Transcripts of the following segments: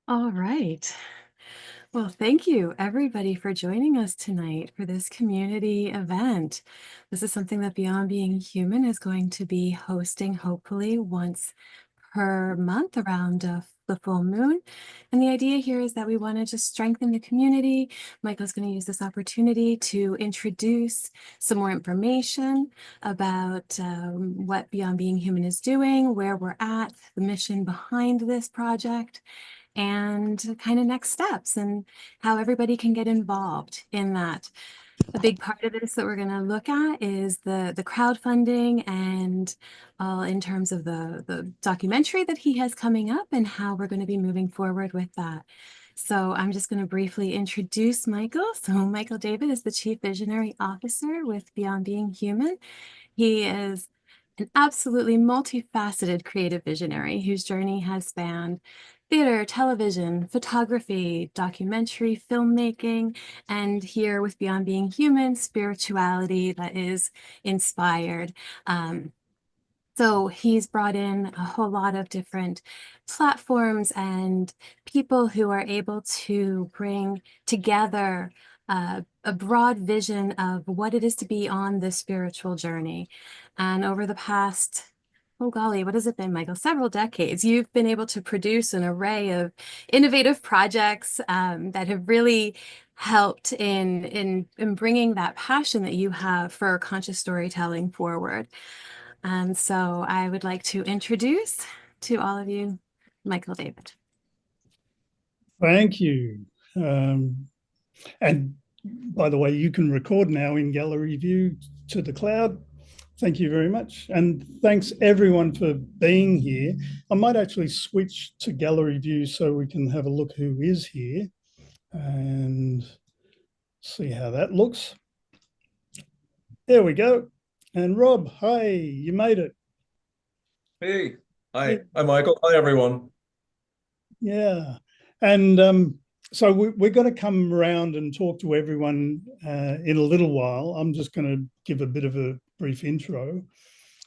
All right. Well, thank you everybody for joining us tonight for this community event. This is something that Beyond Being Human is going to be hosting hopefully once per month around the full moon. And the idea here is that we want to just strengthen the community. Michael's going to use this opportunity to introduce some more information about what Beyond Being Human is doing, where we're at, the mission behind this project, and kind of next steps and how everybody can get involved in that. A big part of this that we're going to look at is the crowdfunding and all in terms of the documentary that he has coming up and how we're going to be moving forward with that. So I'm just going to briefly introduce Michael. So Michael David is the Chief Visionary Officer with Beyond Being Human. He is an absolutely multifaceted creative visionary whose journey has spanned theater, television, photography, documentary, filmmaking, and here with Beyond Being Human, spirituality that is inspired. So he's brought in a whole lot of different platforms and people who are able to bring together a broad vision of what it is to be on this spiritual journey. And over the past, oh golly, what has it been, Michael? Several decades, you've been able to produce an array of innovative projects that have really helped in bringing that passion that you have for conscious storytelling forward. And so I would like to introduce to all of you, Michael David. Thank you. And by the way, you can record now in gallery view to the cloud. Thank you very much. And thanks everyone for being here. I might actually switch to gallery view so we can have a look who is here and see how that looks. There we go. And Rob, hi, you made it. Hey, hi, I'm Michael. Hi, everyone. Yeah. And so we're going to come around and talk to everyone in a little while. I'm just going to give a bit of a brief intro.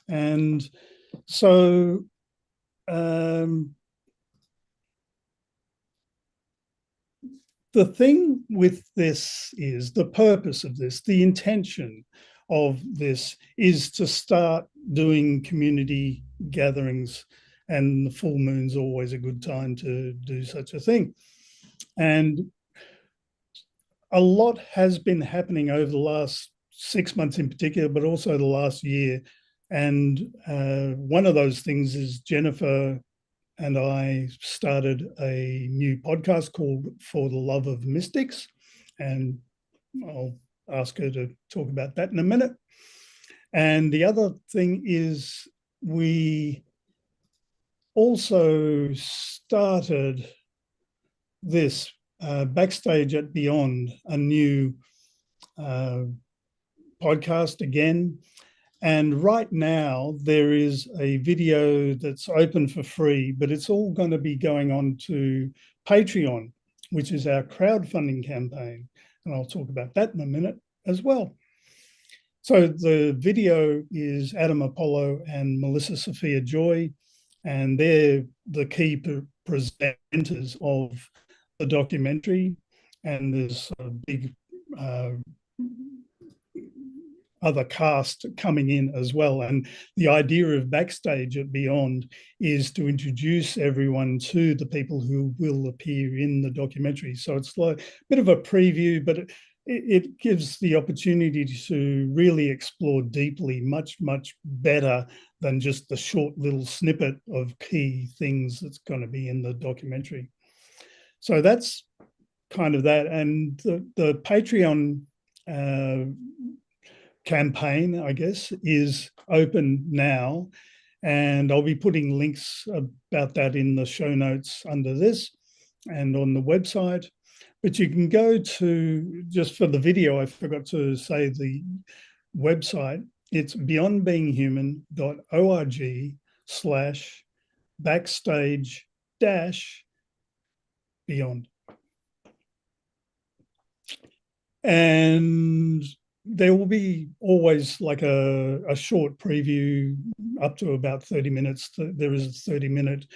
And so the thing with this is the purpose of this, the intention of this is to start doing community gatherings, and the full moon's always a good time to do such a thing. And a lot has been happening over the last 6 months in particular, but also the last year. And one of those things is Jennifer and I started a new podcast called For the Love of Mystics. And I'll ask her to talk about that in a minute. And the other thing is we also started this Backstage at Beyond, a new podcast again. And right now there is a video that's open for free, but it's all going to be going on to Patreon, which is our crowdfunding campaign. And I'll talk about that in a minute as well. So the video is Adam Apollo and Melissa Sophia Joy, and they're the key presenters of the documentary. And there's a big other cast coming in as well. And the idea of Backstage at Beyond is to introduce everyone to the people who will appear in the documentary. So it's like a bit of a preview, but it gives the opportunity to really explore deeply, much, much better than just the short little snippet of key things that's going to be in the documentary. So that's kind of that. And the Patreon campaign, I guess, is open now. And I'll be putting links about that in the show notes under this and on the website. But you can go to, just for the video, I forgot to say the website. It's beyondbeinghuman.org/backstage-beyond. And there will be always like a short preview up to about 30 minutes. There is a 30-minute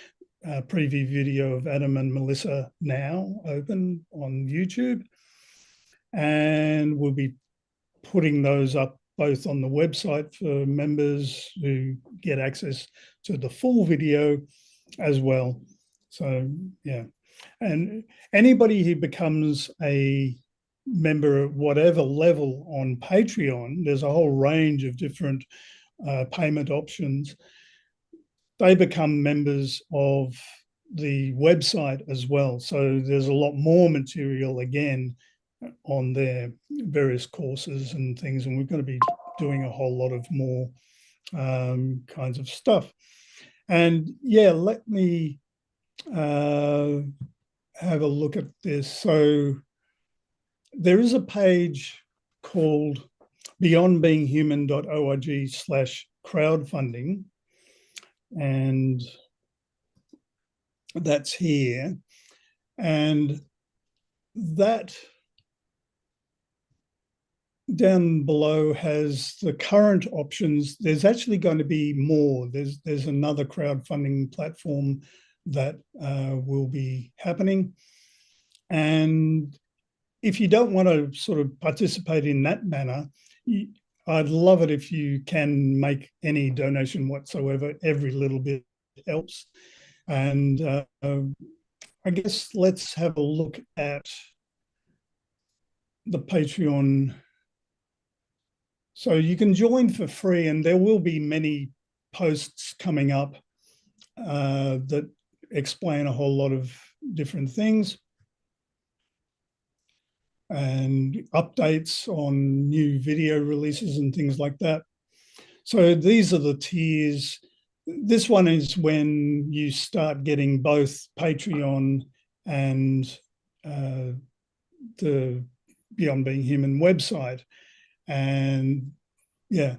preview video of Adam and Melissa now open on YouTube. And we'll be putting those up both on the website for members who get access to the full video as well. So, yeah. And anybody who becomes a member at whatever level on Patreon, there's a whole range of different payment options. They become members of the website as well. So there's a lot more material again on their various courses and things. And we're going to be doing a whole lot of more kinds of stuff. And yeah, let me have a look at this. So there is a page called beyondbeinghuman.org/crowdfunding. And that's here. And that down below has the current options. There's actually going to be more. There's another crowdfunding platform that will be happening. And if you don't want to sort of participate in that manner, I'd love it if you can make any donation whatsoever. Every little bit helps. And I guess let's have a look at the Patreon. So you can join for free, and there will be many posts coming up that explain a whole lot of different things and updates on new video releases and things like that. So these are the tiers. This one is when you start getting both Patreon and the Beyond Being Human website. And yeah,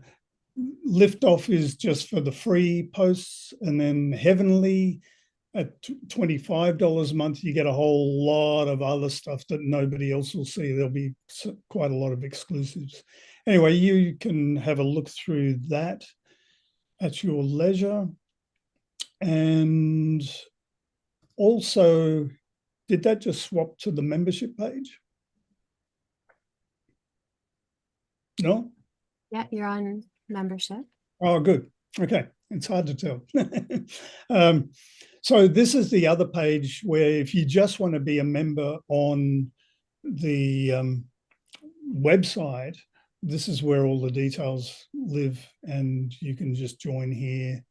Liftoff is just for the free posts, and then Heavenly at $25 a month, you get a whole lot of other stuff that nobody else will see. There'll be quite a lot of exclusives. Anyway, you can have a look through that at your leisure. And also, did that just swap to the membership page? No? Yeah, you're on membership. Oh, good. Okay. It's hard to tell. So this is the other page where if you just want to be a member on the website, this is where all the details live, and you can just join here.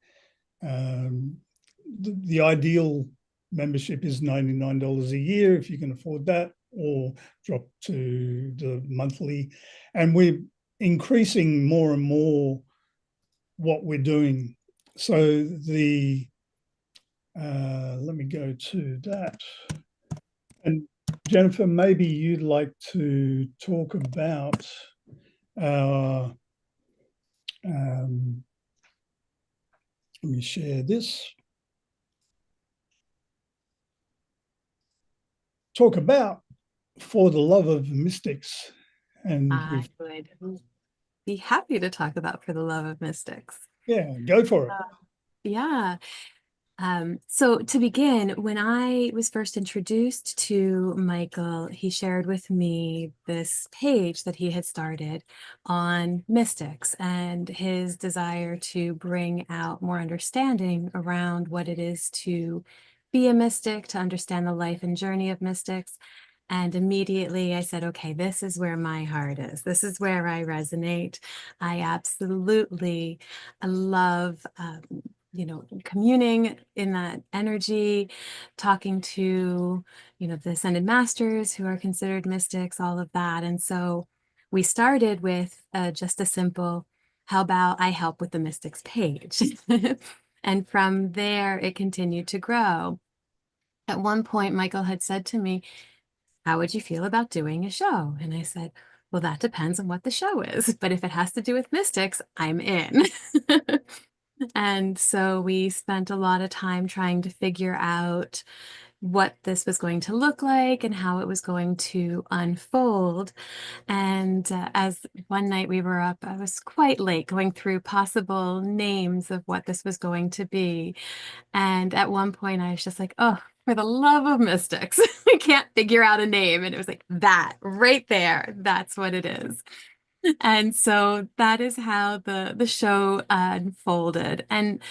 The ideal membership is $99 a year if you can afford that, or drop to the monthly. And we're increasing more and more what we're doing. So the let me go to that. And Jennifer, maybe you'd like to talk about our let me share this. Talk about For the Love of Mystics. And I would be happy to talk about For the Love of Mystics. Yeah, go for it. Yeah. So to begin, when I was first introduced to Michael, he shared with me this page that he had started on mystics and his desire to bring out more understanding around what it is to be a mystic, to understand the life and journey of mystics. And immediately I said, okay, this is where my heart is. This is where I resonate. I absolutely love communing in that energy, talking to, the ascended masters who are considered mystics, all of that. And so we started with just a simple, how about I help with the mystics page? And from there, it continued to grow. At one point, Michael had said to me, how would you feel about doing a show? And I said, well, that depends on what the show is. But if it has to do with mystics, I'm in. And so we spent a lot of time trying to figure out, what this was going to look like and how it was going to unfold. And as one night we were up, I was quite late going through possible names of what this was going to be. And at one point I was just like, oh, for the love of mystics, I can't figure out a name. And it was like that right there. That's what it is. And so that is how the show unfolded. And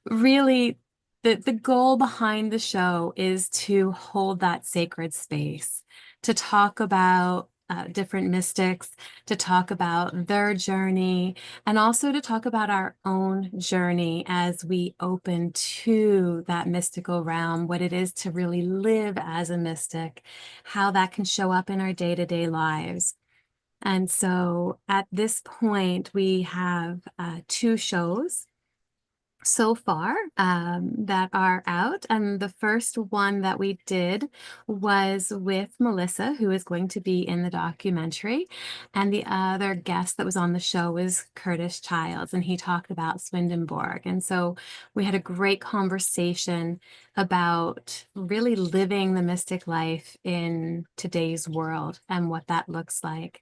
really, the goal behind the show is to hold that sacred space, to talk about different mystics, to talk about their journey, and also to talk about our own journey as we open to that mystical realm, what it is to really live as a mystic, how that can show up in our day-to-day lives. And so at this point, we have two shows so far that are out. And the first one that we did was with Melissa, who is going to be in the documentary. And the other guest that was on the show was Curtis Childs, and he talked about Swedenborg. And so we had a great conversation about really living the mystic life in today's world and what that looks like.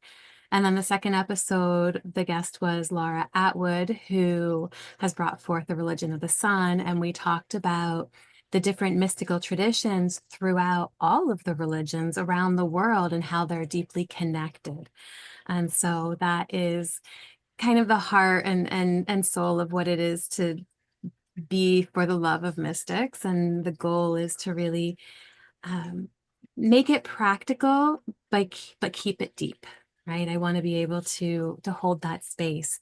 And then the second episode, the guest was Laura Atwood, who has brought forth the religion of the sun. And we talked about the different mystical traditions throughout all of the religions around the world and how they're deeply connected. And so that is kind of the heart and soul of what it is to be for the love of mystics. And the goal is to really make it practical, but keep it deep, right? I want to be able to hold that space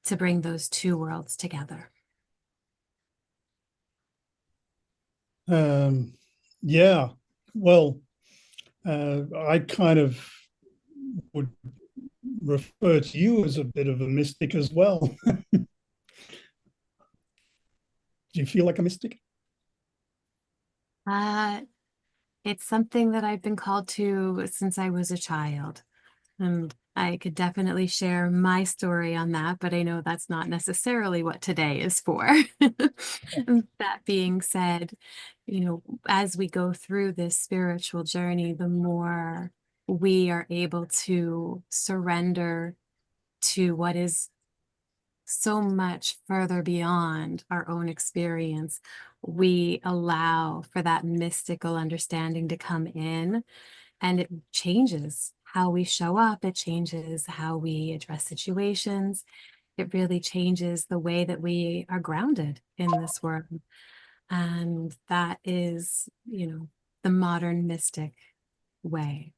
to bring those two worlds together. Yeah, well, I kind of would refer to you as a bit of a mystic as well. Do you feel like a mystic? It's something that I've been called to since I was a child. And I could definitely share my story on that, but I know that's not necessarily what today is for. That being said, as we go through this spiritual journey, the more we are able to surrender to what is so much further beyond our own experience, we allow for that mystical understanding to come in, and it changes how we show up. It changes how we address situations. It really changes the way that we are grounded in this world. And that is, the modern mystic way.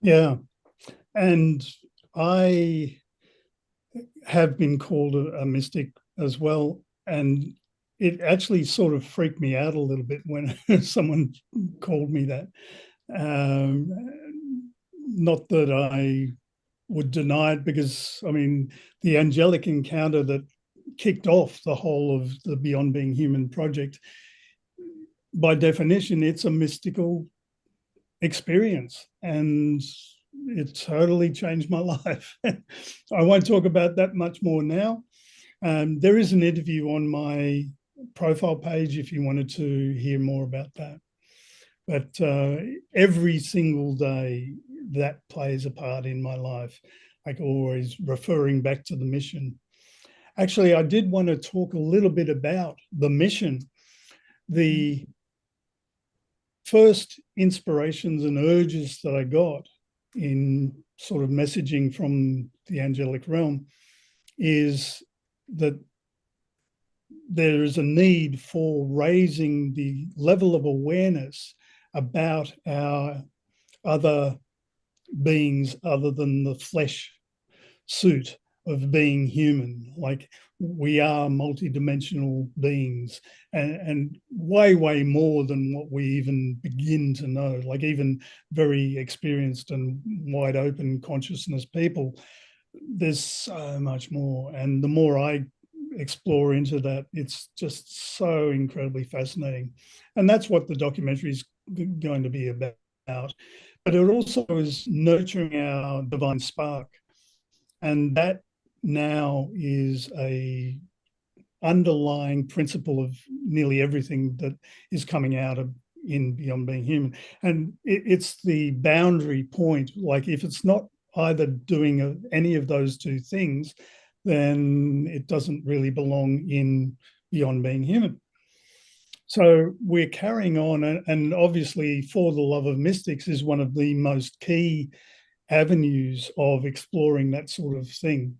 Yeah, and I have been called a mystic as well, and it actually sort of freaked me out a little bit when someone called me that. Um, Not that I would deny it, because I mean, the angelic encounter that kicked off the whole of the Beyond Being Human project, by definition, it's a mystical experience, and it totally changed my life. I won't talk about that much more now. There is an interview on my profile page if you wanted to hear more about that. But every single day that plays a part in my life, like always referring back to the mission. Actually, I did want to talk a little bit about the mission. The first inspirations and urges that I got in sort of messaging from the angelic realm is that there is a need for raising the level of awareness about our other beings other than the flesh suit of being human. Like, we are multidimensional beings, and way, way more than what we even begin to know. Like, even very experienced and wide open consciousness people, there's so much more. And the more I explore into that, it's just so incredibly fascinating. And that's what the documentary is going to be about. But it also is nurturing our divine spark. And that now is a underlying principle of nearly everything that is coming out of in Beyond Being Human. And it's the boundary point. Like if it's not either doing any of those two things, then it doesn't really belong in Beyond Being Human. So we're carrying on, and obviously For the Love of Mystics is one of the most key avenues of exploring that sort of thing,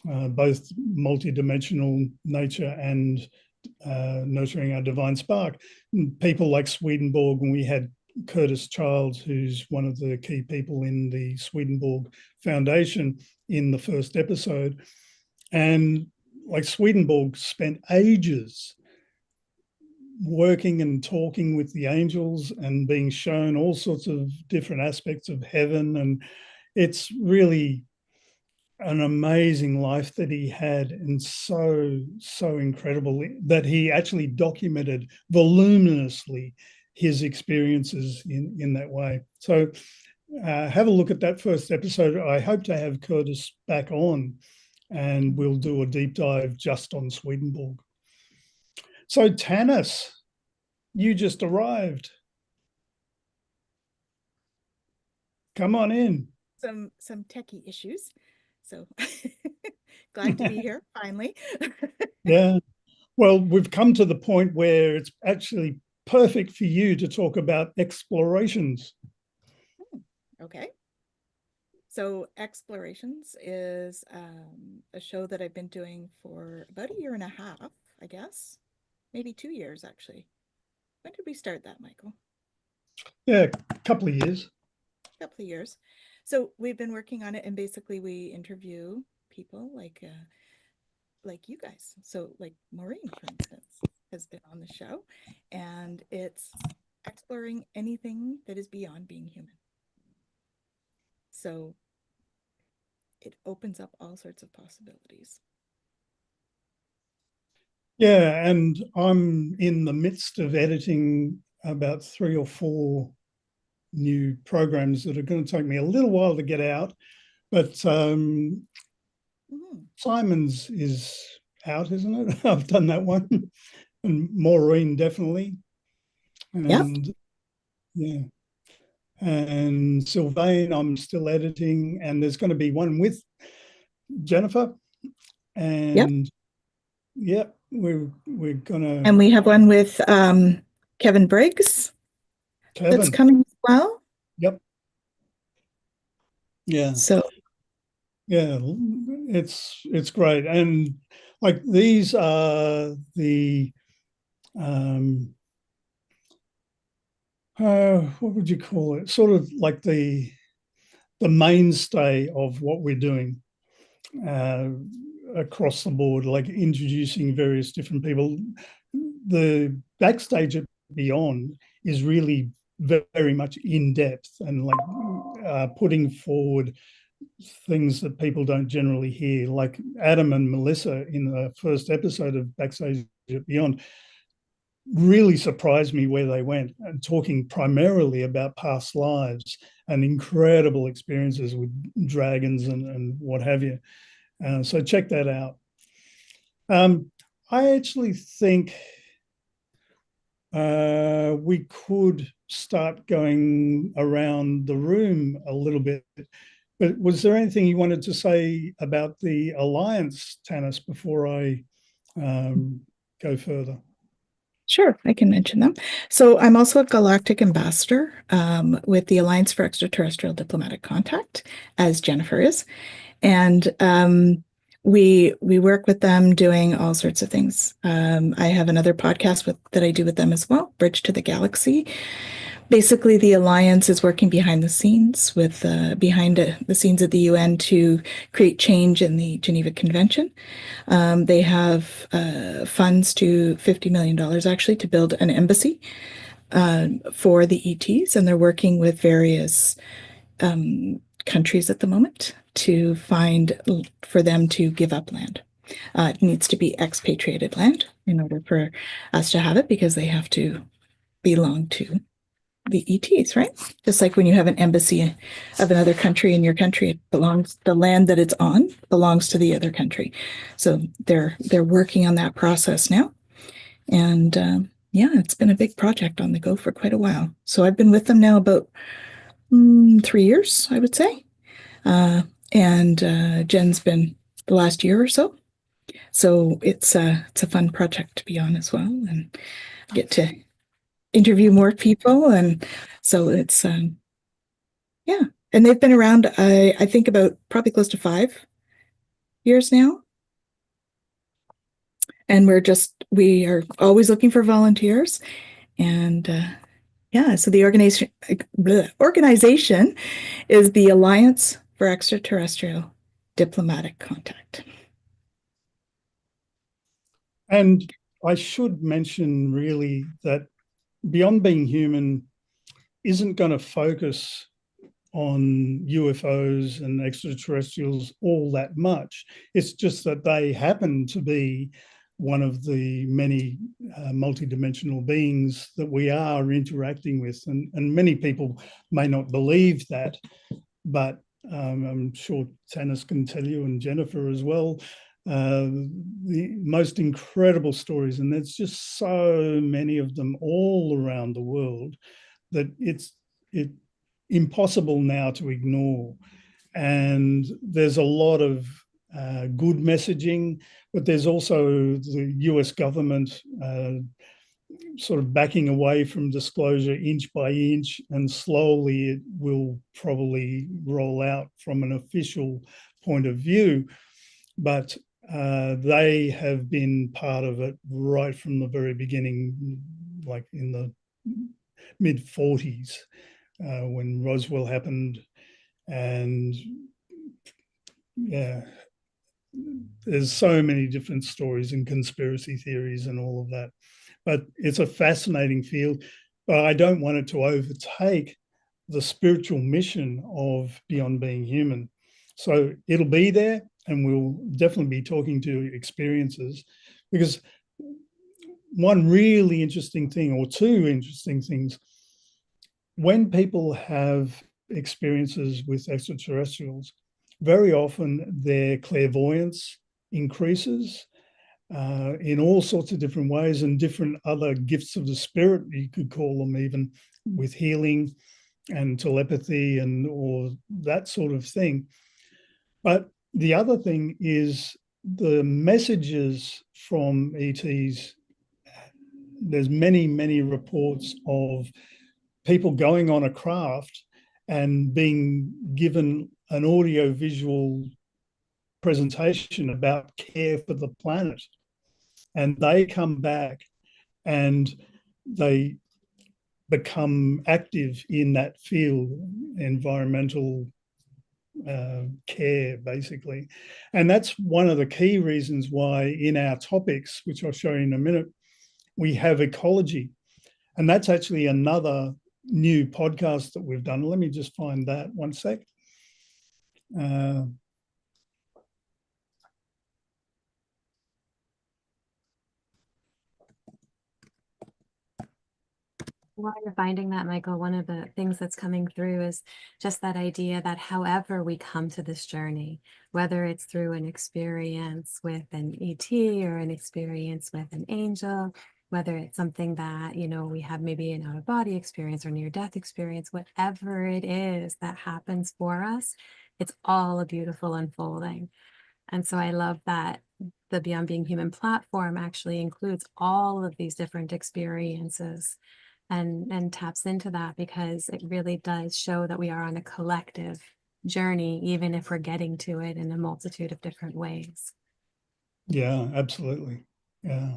both multidimensional nature and nurturing our divine spark. People like Swedenborg, and we had Curtis Childs, who's one of the key people in the Swedenborg Foundation, in the first episode. And like Swedenborg spent ages working and talking with the angels and being shown all sorts of different aspects of heaven. And it's really an amazing life that he had, and so incredible that he actually documented voluminously his experiences in that way. So have a look at that first episode. I hope to have Curtis back on, and we'll do a deep dive just on Swedenborg. So Tanis, you just arrived. Come on in. Some techie issues. So glad to be here finally. Yeah. Well, we've come to the point where it's actually perfect for you to talk about explorations. Okay. So Explorations is a show that I've been doing for about 1.5 years, I guess. Maybe 2 years, actually. When did we start that, Michael? Yeah, a couple of years. A couple of years. So we've been working on it, and basically we interview people like you guys. So like Maureen, for instance, has been on the show, and it's exploring anything that is beyond being human. So it opens up all sorts of possibilities. Yeah, and I'm in the midst of editing about 3 or 4 new programs that are going to take me a little while to get out, but Simon's is out, isn't it? I've done that one, and Maureen definitely, and yeah, and Sylvain I'm still editing, and there's going to be one with Jennifer, and we're gonna, and we have one with Kevin Briggs. That's coming as well. Yep. Yeah. So yeah, it's great. And like these are the what would you call it? Sort of like the mainstay of what we're doing across the board, like introducing various different people. The backstage at Beyond is really very much in depth, and like putting forward things that people don't generally hear. Like Adam and Melissa in the first episode of Backstage at Beyond really surprised me where they went, and talking primarily about past lives and incredible experiences with dragons and what have you. So check that out. I actually think we could start going around the room a little bit. But was there anything you wanted to say about the Alliance, Tanis, before I go further? Sure, I can mention them. So I'm also a galactic ambassador with the Alliance for Extraterrestrial Diplomatic Contact, as Jennifer is. And we work with them doing all sorts of things. I have another podcast that I do with them as well, Bridge to the Galaxy. Basically, the Alliance is working behind the scenes with behind the scenes at the UN to create change in the Geneva Convention. They have funds to $50 million actually to build an embassy for the ETs, and they're working with various countries at the moment to find for them to give up land. It needs to be expatriated land in order for us to have it, because they have to belong to the ETs, right? Just like when you have an embassy of another country in your country, it belongs, the land that it's on belongs to the other country. So they're working on that process now. And yeah, it's been a big project on the go for quite a while. So I've been with them now about 3 years, I would say. And Jen's been the last year or so. So it's a fun project to be on as well, and get to interview more people. And so it's yeah. And they've been around, I think about probably close to 5 years now. And we are always looking for volunteers. And yeah, so the organization is the Alliance for Extraterrestrial Diplomatic Contact. And I should mention really that Beyond Being Human isn't going to focus on UFOs and extraterrestrials all that much. It's just that they happen to be one of the many multidimensional beings that we are interacting with. And many people may not believe that, but I'm sure Tanis can tell you, and Jennifer as well, the most incredible stories, and there's just so many of them all around the world that it's impossible now to ignore. And there's a lot of good messaging, but there's also the US government sort of backing away from disclosure inch by inch, and slowly it will probably roll out from an official point of view. But they have been part of it right from the very beginning, like in the mid-40s when Roswell happened. And yeah, there's so many different stories and conspiracy theories and all of that. But it's a fascinating field. But I don't want it to overtake the spiritual mission of Beyond Being Human. So it'll be there, and we'll definitely be talking to experiences, because one really interesting thing, or two interesting things, when people have experiences with extraterrestrials, very often their clairvoyance increases in all sorts of different ways, and different other gifts of the spirit, you could call them, even with healing and telepathy and or that sort of thing. But the other thing is the messages from ETs. There's many, many reports of people going on a craft and being given an audio-visual presentation about care for the planet. And they come back and they become active in that field, environmental care, basically. And that's one of the key reasons why in our topics, which I'll show you in a minute, we have ecology. And that's actually another new podcast that we've done. Let me just find that one sec. While you're finding that, Michael, one of the things that's coming through is just that idea that however we come to this journey, whether it's through an experience with an ET or an experience with an angel, whether it's something that, you know, we have maybe an out-of-body experience or near-death experience, whatever it is that happens for us, it's all a beautiful unfolding. And so I love that the Beyond Being Human platform actually includes all of these different experiences and taps into that, because it really does show that we are on a collective journey, even if we're getting to it in a multitude of different ways. Yeah, absolutely. Yeah.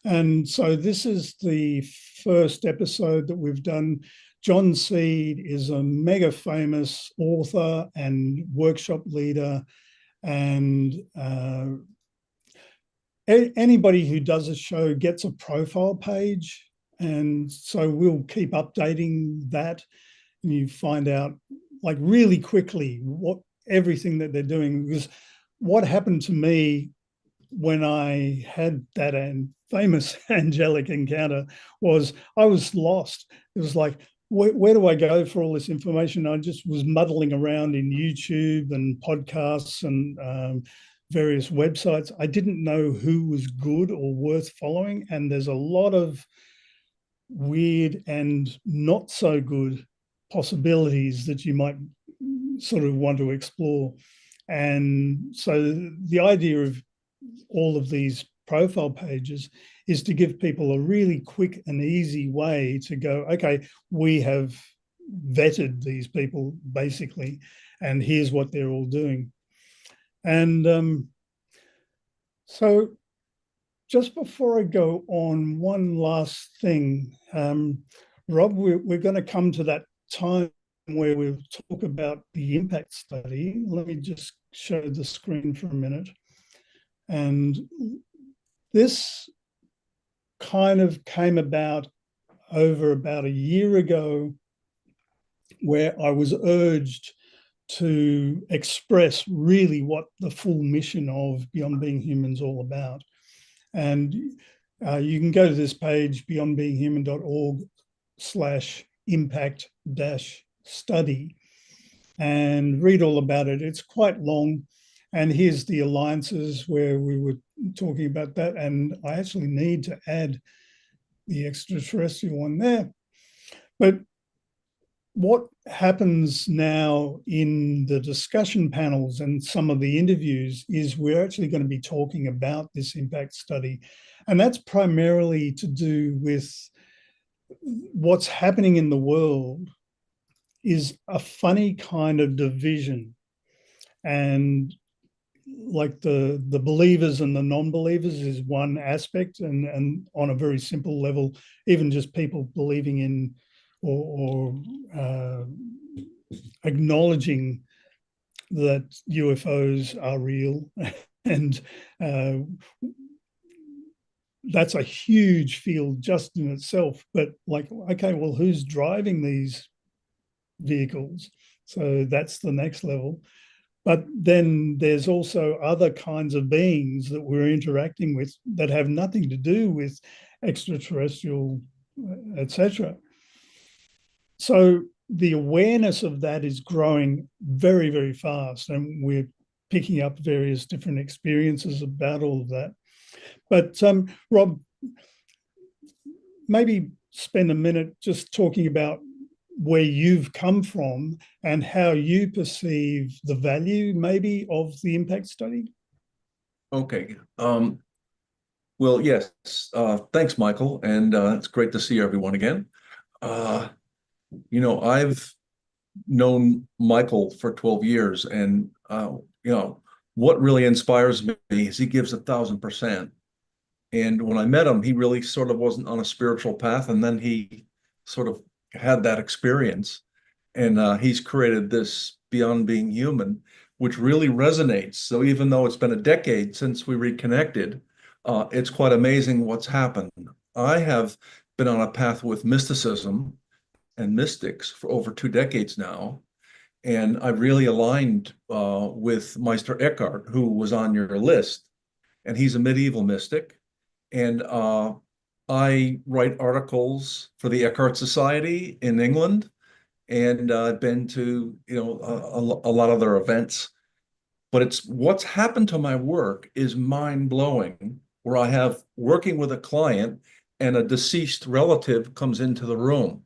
And so this is the first episode that we've done. John Seed is a mega famous author and workshop leader, and anybody who does a show gets a profile page. And so we'll keep updating that, and you find out like really quickly what everything that they're doing. Because what happened to me when I had that famous angelic encounter was I was lost. It was like, where do I go for all this information? I just was muddling around in YouTube and podcasts and various websites. I didn't know who was good or worth following. And there's a lot of weird and not so good possibilities that you might sort of want to explore. And so the idea of all of these profile pages is to give people a really quick and easy way to go, okay, we have vetted these people basically, and here's what they're all doing. And so just before I go on, one last thing, Rob, we're going to come to that time where we'll talk about the impact study. Let me just show the screen for a minute. And this kind of came about over about a year ago, where I was urged to express really what the full mission of Beyond Being Human is all about. And you can go to this page, beyondbeinghuman.org/impact-study, and read all about it. It's quite long. And here's the alliances where we were talking about that. And I actually need to add the extraterrestrial one there. But what happens now in the discussion panels and some of the interviews is we're actually going to be talking about this impact study. And that's primarily to do with what's happening in the world is a funny kind of division. And like the believers and the non-believers is one aspect, and on a very simple level, even just people believing in or acknowledging that UFOs are real. And that's a huge field just in itself. But like, okay, well, who's driving these vehicles? So that's the next level. But then there's also other kinds of beings that we're interacting with that have nothing to do with extraterrestrial, etc. So the awareness of that is growing very, very fast, and we're picking up various different experiences about all of that. But Rob, maybe spend a minute just talking about where you've come from and how you perceive the value maybe of the impact study. Okay. Well, yes. Thanks, Michael. And it's great to see everyone again. I've known Michael for 12 years, and what really inspires me is he gives 1,000%. And when I met him, he really sort of wasn't on a spiritual path, and then he sort of had that experience, and he's created this Beyond Being Human, which really resonates. So even though it's been a decade since we reconnected, it's quite amazing what's happened. I have been on a path with mysticism and mystics for over 2 decades now. And I've really aligned with Meister Eckhart, who was on your list. And he's a medieval mystic. And I write articles for the Eckhart Society in England. And I've been to, a lot of their events. But it's what's happened to my work is mind-blowing, where I have working with a client and a deceased relative comes into the room.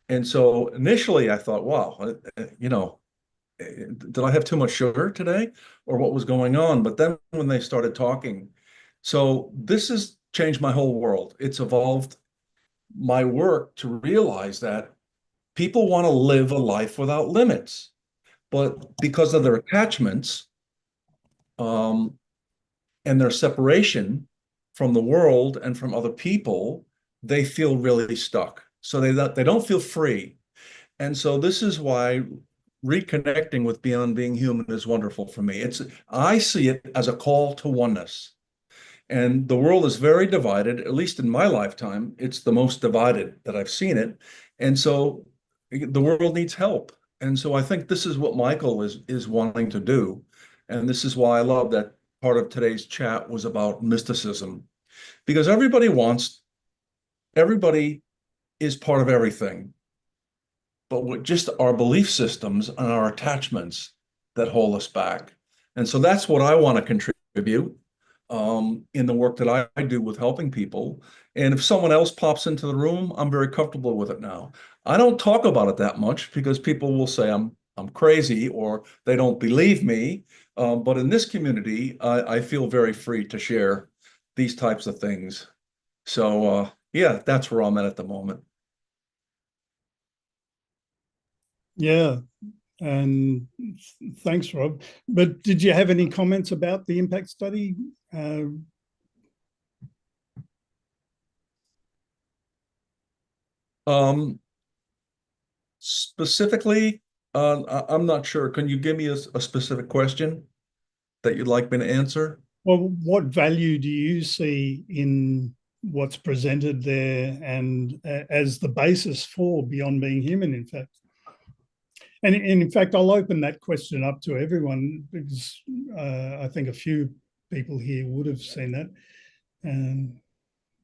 And so initially I thought, wow, did I have too much sugar today or what was going on? But then when they started talking, so this has changed my whole world. It's evolved my work to realize that people want to live a life without limits, but because of their attachments and their separation from the world and from other people, they feel really stuck. So they don't feel free. And so this is why reconnecting with Beyond Being Human is wonderful for me. I see it as a call to oneness. And the world is very divided, at least in my lifetime. It's the most divided that I've seen it. And so the world needs help. And so I think this is what Michael is wanting to do. And this is why I love that part of today's chat was about mysticism, because everybody is part of everything, but with just our belief systems and our attachments that hold us back. And so that's what I want to contribute. in the work that I do with helping people. And if someone else pops into the room, I'm very comfortable with it now. I don't talk about it that much because people will say I'm crazy or they don't believe me. But in this community, I feel very free to share these types of things. So yeah, that's where I'm at the moment. Yeah, and thanks, Rob. But did you have any comments about the impact study? Um, Specifically, I'm not sure. Can you give me a specific question that you'd like me to answer? Well, what value do you see in what's presented there and as the basis for Beyond Being Human, in fact? And in fact, I'll open that question up to everyone because I think a few people here would have seen that.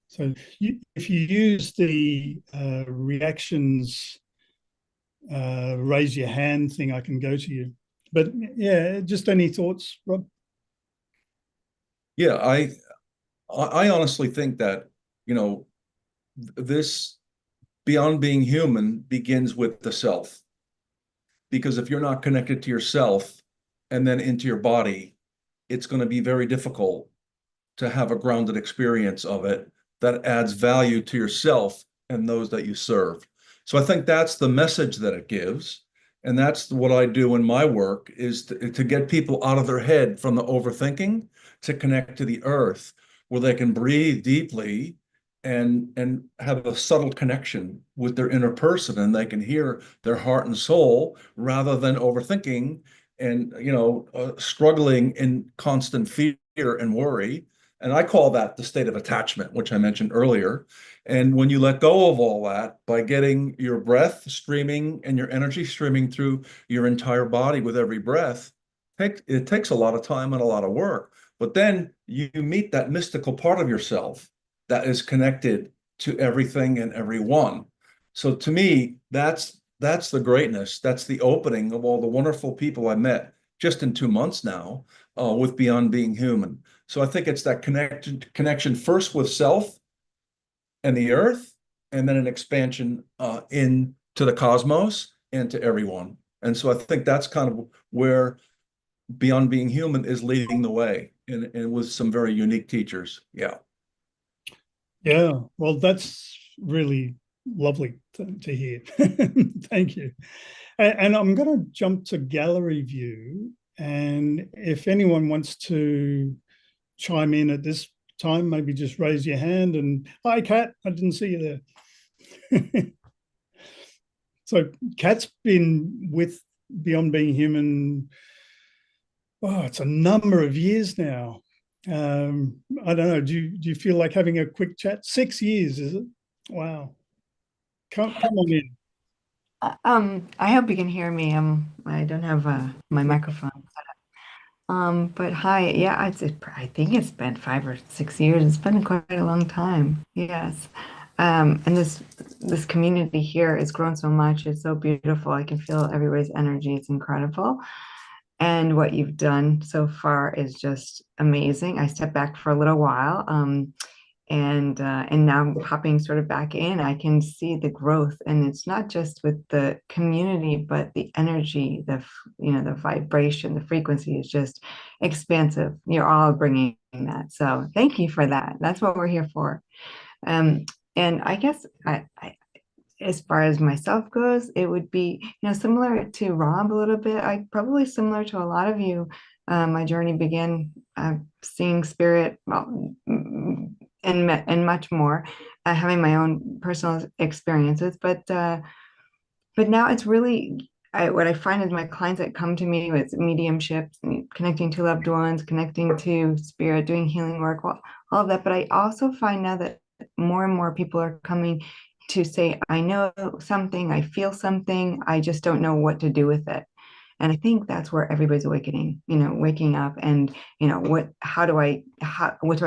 So if you use the reactions, raise your hand thing, I can go to you. But yeah, just any thoughts, Rob? Yeah, I honestly think that, you know, this Beyond Being Human begins with the self. Because if you're not connected to yourself and then into your body, it's going to be very difficult to have a grounded experience of it that adds value to yourself and those that you serve. So I think that's the message that it gives. And that's what I do in my work is to get people out of their head from the overthinking to connect to the earth where they can breathe deeply and have a subtle connection with their inner person and they can hear their heart and soul rather than overthinking and struggling in constant fear and worry. And I call that the state of attachment, which I mentioned earlier. And when you let go of all that by getting your breath streaming and your energy streaming through your entire body with every breath, it takes a lot of time and a lot of work. But then you meet that mystical part of yourself that is connected to everything and everyone. So to me, that's the greatness. That's the opening of all the wonderful people I met just in 2 months now with Beyond Being Human. So I think it's that connection first with self and the earth, and then an expansion into the cosmos and to everyone. And so I think that's kind of where Beyond Being Human is leading the way, and with some very unique teachers. Yeah. Yeah, well, that's really lovely to hear. Thank you. And I'm going to jump to gallery view. And if anyone wants to chime in at this time, maybe just raise your hand. And hi, Kat, I didn't see you there. So Kat's been with Beyond Being Human, oh, it's a number of years now. I don't know. Do you feel like having a quick chat? 6 years, is it? Wow. Come on in. I hope you can hear me. I don't have my microphone. But hi, yeah, I think it's been 5 or 6 years. It's been quite a long time. Yes. And this community here has grown so much. It's so beautiful. I can feel everybody's energy. It's incredible. And what you've done so far is just amazing. I stepped back for a little while. And now I'm popping sort of back in. I can see the growth, and it's not just with the community, but the energy, the vibration, the frequency is just expansive. You're all bringing that, so thank you for that. That's what we're here for. And I guess as far as myself goes, it would be similar to Rob a little bit. I probably similar to a lot of you. My journey began seeing spirit. Well, and much more, having my own personal experiences. But now it's really what I find is my clients that come to me with mediumship, connecting to loved ones, connecting to spirit, doing healing work, all of that. But I also find now that more and more people are coming to say, I know something, I feel something, I just don't know what to do with it. And I think that's where everybody's awakening, waking up and, what do I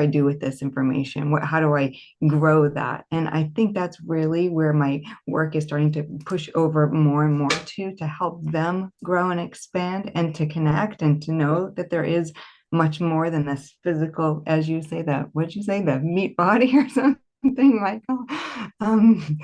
do with this information? How do I grow that? And I think that's really where my work is starting to push over more and more to help them grow and expand and to connect and to know that there is much more than this physical, as you say, what'd you say, the meat body or something, Michael? Um,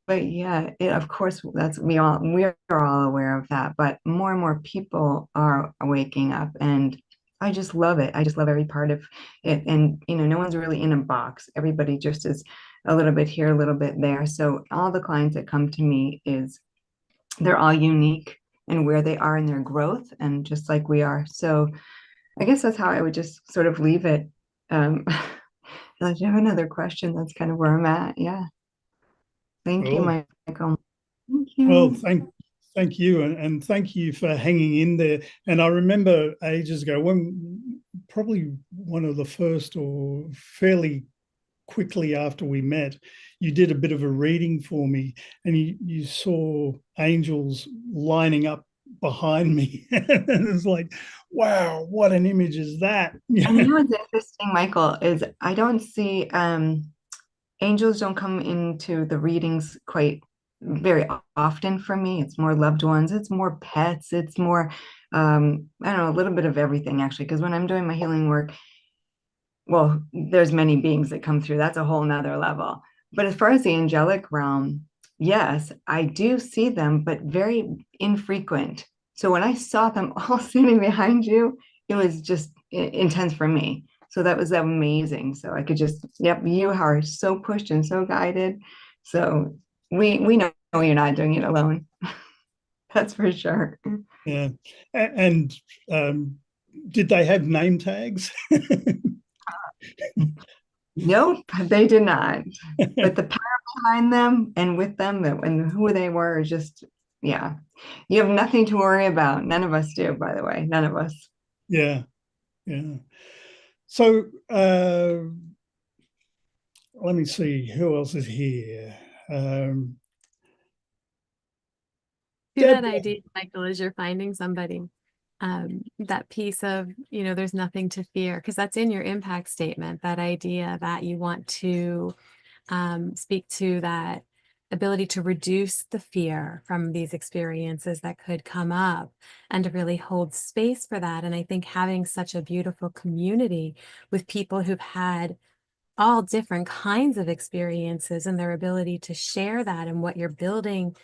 but yeah, of course, we are all aware of that, but more and more people are waking up, and I just love it. I just love every part of it. And, no one's really in a box. Everybody just is a little bit here, a little bit there. So all the clients that come to me they're all unique in where they are in their growth, and just like we are. So I guess that's how I would just sort of leave it. Unless you have another question, that's kind of where I'm at. Yeah. Thank you, Cool. Michael. Thank Well, you. thank you, and thank you for hanging in there. And I remember ages ago, when probably one of the first or fairly quickly after we met, you did a bit of a reading for me, and you saw angels lining up behind me. And it was like, wow, what an image is that? And what's interesting, Michael, is I don't see angels don't come into the readings quite very often for me. It's more loved ones, it's more pets, it's more I don't know, a little bit of everything actually. Because when I'm doing my healing work, well, there's many beings that come through. That's a whole nother level. But as far as the angelic realm, yes, I do see them, but very infrequent. So when I saw them all standing behind you, it was just intense for me. So that was amazing. So I could just, yep, you are so pushed and so guided. So we know you're not doing it alone. That's for sure. Yeah. And did they have name tags? Nope, they did not. But the power behind them and with them and who they were is just, yeah. You have nothing to worry about. None of us do, by the way. None of us. Yeah. Yeah. So let me see who else is here. To that Deborah. idea, Michael, as you're finding somebody, that piece of, there's nothing to fear, because that's in your impact statement, that idea that you want to speak to that ability to reduce the fear from these experiences that could come up, and to really hold space for that. And I think having such a beautiful community with people who've had all different kinds of experiences, and their ability to share that, and what you're building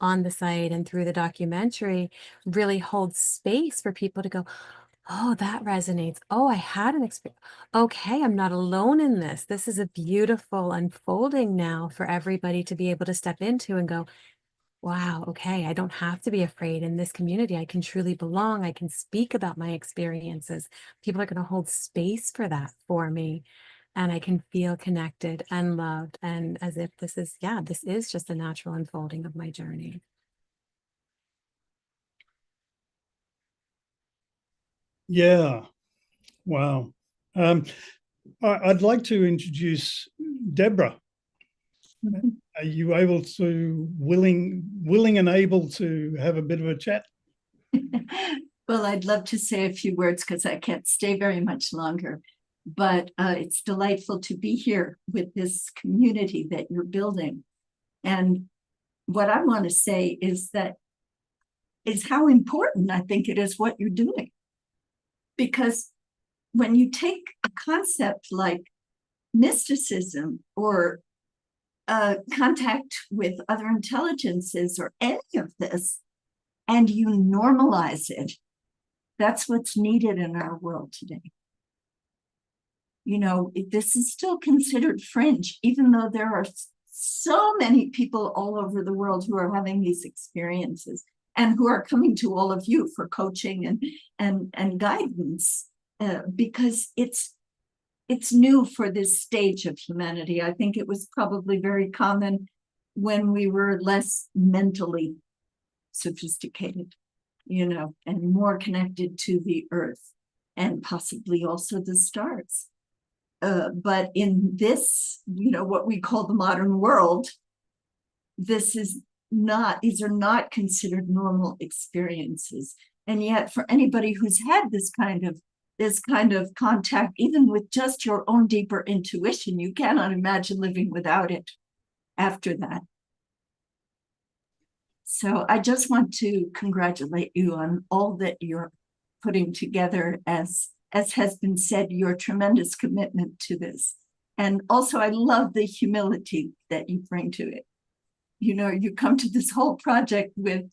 on the site and through the documentary really holds space for people to go, oh, that resonates. Oh, I had an experience. Okay, I'm not alone in this. This is a beautiful unfolding now for everybody to be able to step into and go, wow, okay, I don't have to be afraid in this community. I can truly belong. I can speak about my experiences. People are going to hold space for that for me. And I can feel connected and loved, and as if this is just a natural unfolding of my journey. Yeah. Wow. I'd like to introduce Deborah. Are you able to, willing and able to have a bit of a chat? Well, I'd love to say a few words because I can't stay very much longer. But it's delightful to be here with this community that you're building. And what I want to say is how important I think it is what you're doing. Because when you take a concept like mysticism or contact with other intelligences or any of this, and you normalize it, that's what's needed in our world today. This is still considered fringe, even though there are so many people all over the world who are having these experiences and who are coming to all of you for coaching and guidance, because it's new for this stage of humanity. I think it was probably very common when we were less mentally sophisticated, and more connected to the earth and possibly also the stars. But in this, what we call the modern world, these are not considered normal experiences. And yet for anybody who's had this kind of contact, even with just your own deeper intuition, you cannot imagine living without it after that. So I just want to congratulate you on all that you're putting together as as has been said, your tremendous commitment to this. And also, I love the humility that you bring to it. You know, you come to this whole project with,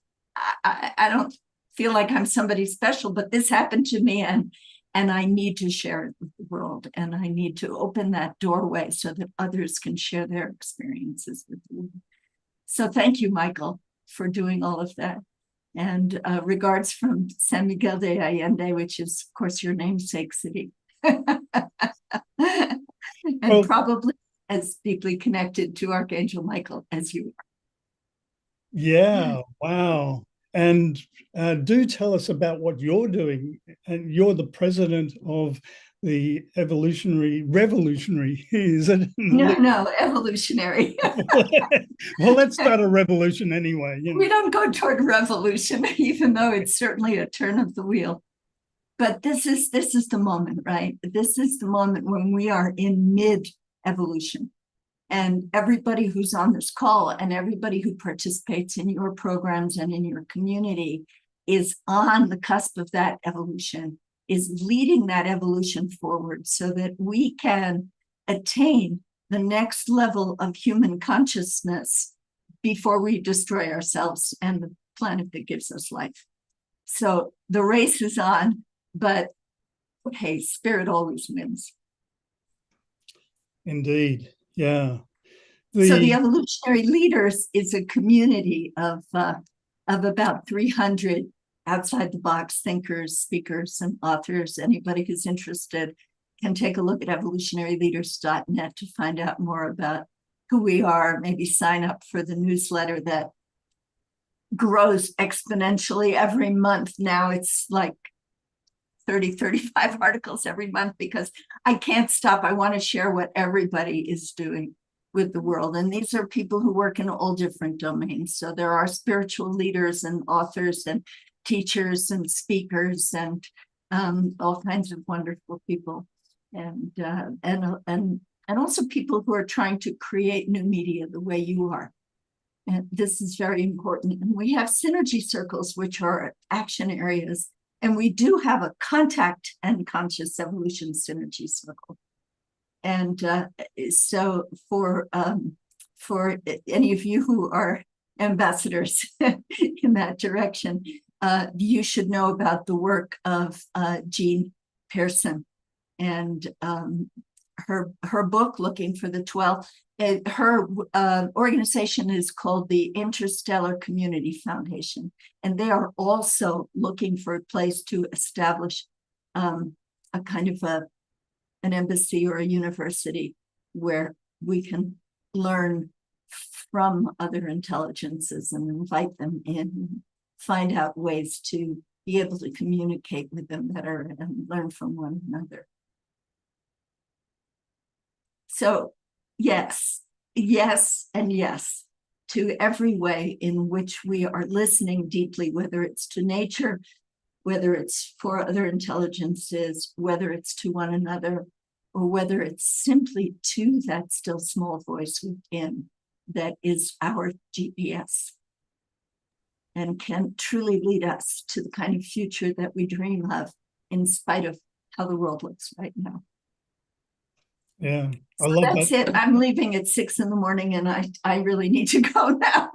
I don't feel like I'm somebody special, but this happened to me, and I need to share it with the world, and I need to open that doorway so that others can share their experiences with you. So thank you, Michael, for doing all of that. And regards from San Miguel de Allende, which is, of course, your namesake city. And Well, probably as deeply connected to Archangel Michael as you are. yeah, wow. And do tell us about what you're doing. And you're the president of the revolutionary, is it? No, evolutionary. Well, let's start a revolution anyway. You know. We don't go toward revolution, even though it's certainly a turn of the wheel. But this is the moment, right? This is the moment when we are in mid-evolution. And everybody who's on this call and everybody who participates in your programs and in your community is on the cusp of that evolution, is leading that evolution forward so that we can attain the next level of human consciousness before we destroy ourselves and the planet that gives us life. So the race is on, but hey, spirit always wins. Indeed, yeah. So the Evolutionary Leaders is a community of about 300 outside the box thinkers, speakers, and authors. Anybody who's interested can take a look at evolutionaryleaders.net to find out more about who we are. Maybe sign up for the newsletter that grows exponentially every month. Now it's like 30, 35 articles every month because I can't stop. I want to share what everybody is doing with the world. And these are people who work in all different domains. So there are spiritual leaders and authors and teachers and speakers and all kinds of wonderful people. And also people who are trying to create new media the way you are. And this is very important. And we have synergy circles, which are action areas. And we do have a contact and conscious evolution synergy circle. And so for any of you who are ambassadors in that direction, you should know about the work of Jean Pearson and her book, Looking for the 12. Her organization is called the Interstellar Community Foundation, and they are also looking for a place to establish a kind of an embassy or a university where we can learn from other intelligences and invite them in, find out ways to be able to communicate with them better and learn from one another. So yes, and yes to every way in which we are listening deeply, whether it's to nature, whether it's for other intelligences, whether it's to one another, or whether it's simply to that still small voice within that is our GPS and can truly lead us to the kind of future that we dream of in spite of how the world looks right now. Yeah, I So love that's that. it. I'm leaving at 6 in the morning and I really need to go now.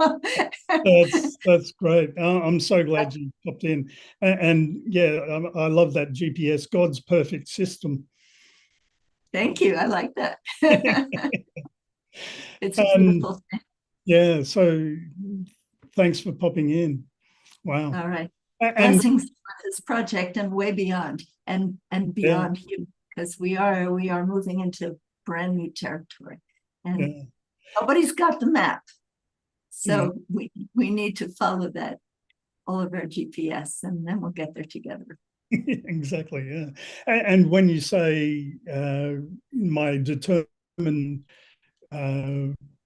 That's great. I'm so glad you popped in. And yeah, I love that GPS, God's perfect system. Thank you. I like that. It's a beautiful thing. Yeah, so thanks for popping in. Wow. All right. And Blessings for this project and way beyond and beyond you, because we are moving into brand new territory. And nobody's got the map. So we need to follow that, all of our GPS, and then we'll get there together. Exactly, yeah. And when you say my determined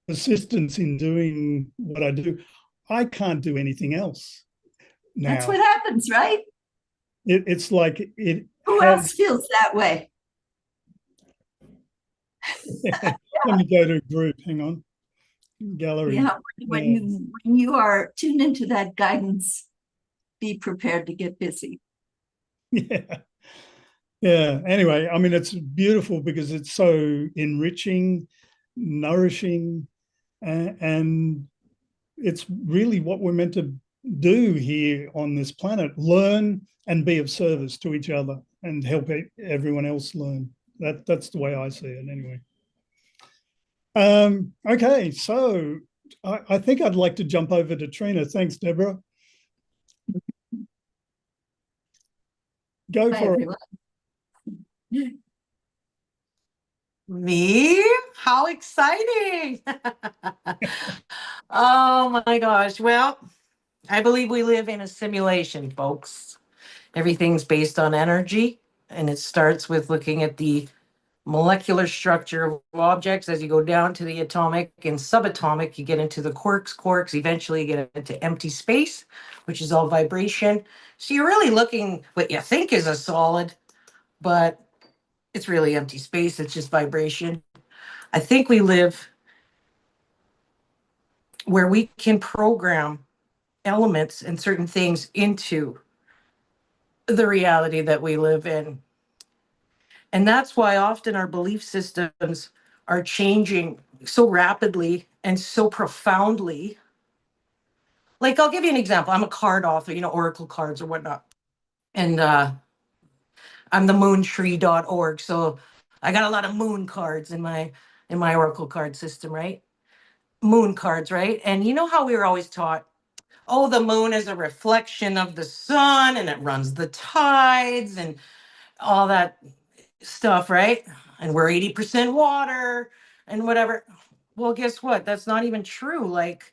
persistence in doing what I do, I can't do anything else now. That's what happens, right? It's like it. Who else feels that way? Let me go to a group. Hang on. Gallery. Yeah, when you are tuned into that guidance, be prepared to get busy. Yeah. Yeah. Anyway, I mean, it's beautiful because it's so enriching, nourishing, and it's really what we're meant to do here on this planet: learn and be of service to each other and help everyone else learn. That's the way I see it anyway. Okay, so I think I'd like to jump over to Trina. Thanks, Deborah. Go Hi, for it. everyone. Me? How exciting! Oh my gosh. Well, I believe we live in a simulation, folks. Everything's based on energy, and it starts with looking at the molecular structure of objects. As you go down to the atomic and subatomic, you get into the quarks, eventually you get into empty space, which is all vibration. So you're really looking what you think is a solid, but it's really empty space. It's just vibration. I think we live where we can program elements and certain things into the reality that we live in. And that's why often our belief systems are changing so rapidly and so profoundly. Like, I'll give you an example. I'm a card author, oracle cards or whatnot. And I'm the moontree.org. So I got a lot of moon cards in my oracle card system, right? Moon cards, right? And you know how we were always taught, oh, the moon is a reflection of the sun and it runs the tides and all that stuff, right? And we're 80% water and whatever. Well, guess what? That's not even true. Like,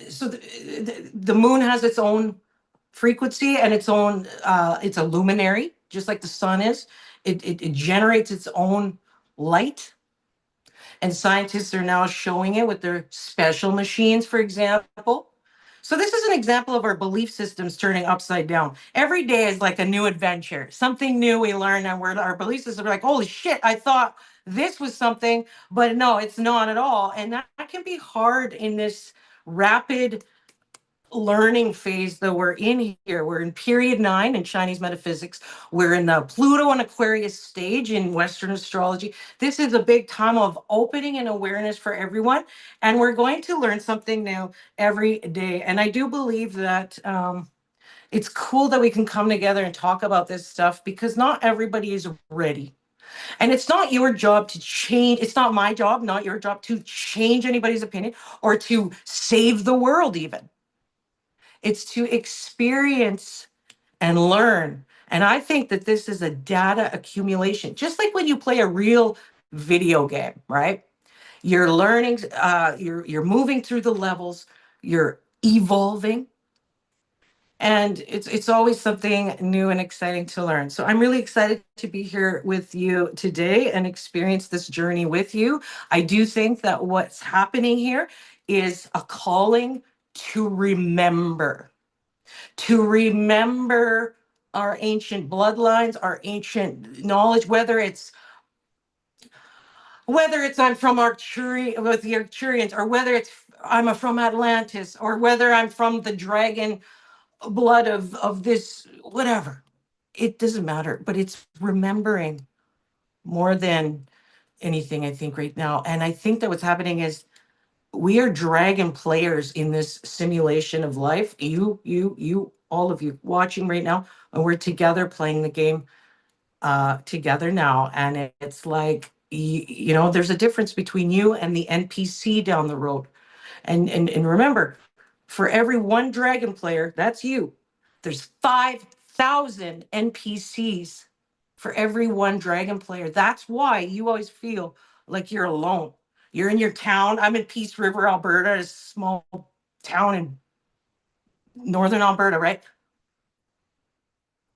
so the moon has its own frequency and its own, it's a luminary, just like the sun is. It generates its own light. And scientists are now showing it with their special machines, for example. So this is an example of our belief systems turning upside down. Every day is like a new adventure, something new we learn, and our belief systems are like, holy shit, I thought this was something, but no, it's not at all. And that can be hard in this rapid learning phase that we're in here. We're in period 9 in Chinese metaphysics. We're in the Pluto and Aquarius stage in Western astrology. This is a big time of opening and awareness for everyone. And we're going to learn something new every day. And I do believe that it's cool that we can come together and talk about this stuff because not everybody is ready. And it's not your job to change. It's not my job, not your job to change anybody's opinion or to save the world even. It's to experience and learn. And I think that this is a data accumulation, just like when you play a real video game, right? You're learning, you're moving through the levels, you're evolving, and it's always something new and exciting to learn. So I'm really excited to be here with you today and experience this journey with you. I do think that what's happening here is a calling to remember our ancient bloodlines, our ancient knowledge, whether it's I'm from Arcturian with the Arcturians, or whether it's I'm from Atlantis, or whether I'm from the dragon blood of this, whatever. It doesn't matter, but it's remembering more than anything, I think, right now. And I think that what's happening is we are dragon players in this simulation of life. You, all of you watching right now, and we're together playing the game together now. And it's like, there's a difference between you and the NPC down the road. And remember, for every one dragon player, that's you. There's 5,000 NPCs for every one dragon player. That's why you always feel like you're alone. You're in your town. I'm in Peace River, Alberta, a small town in northern Alberta, right?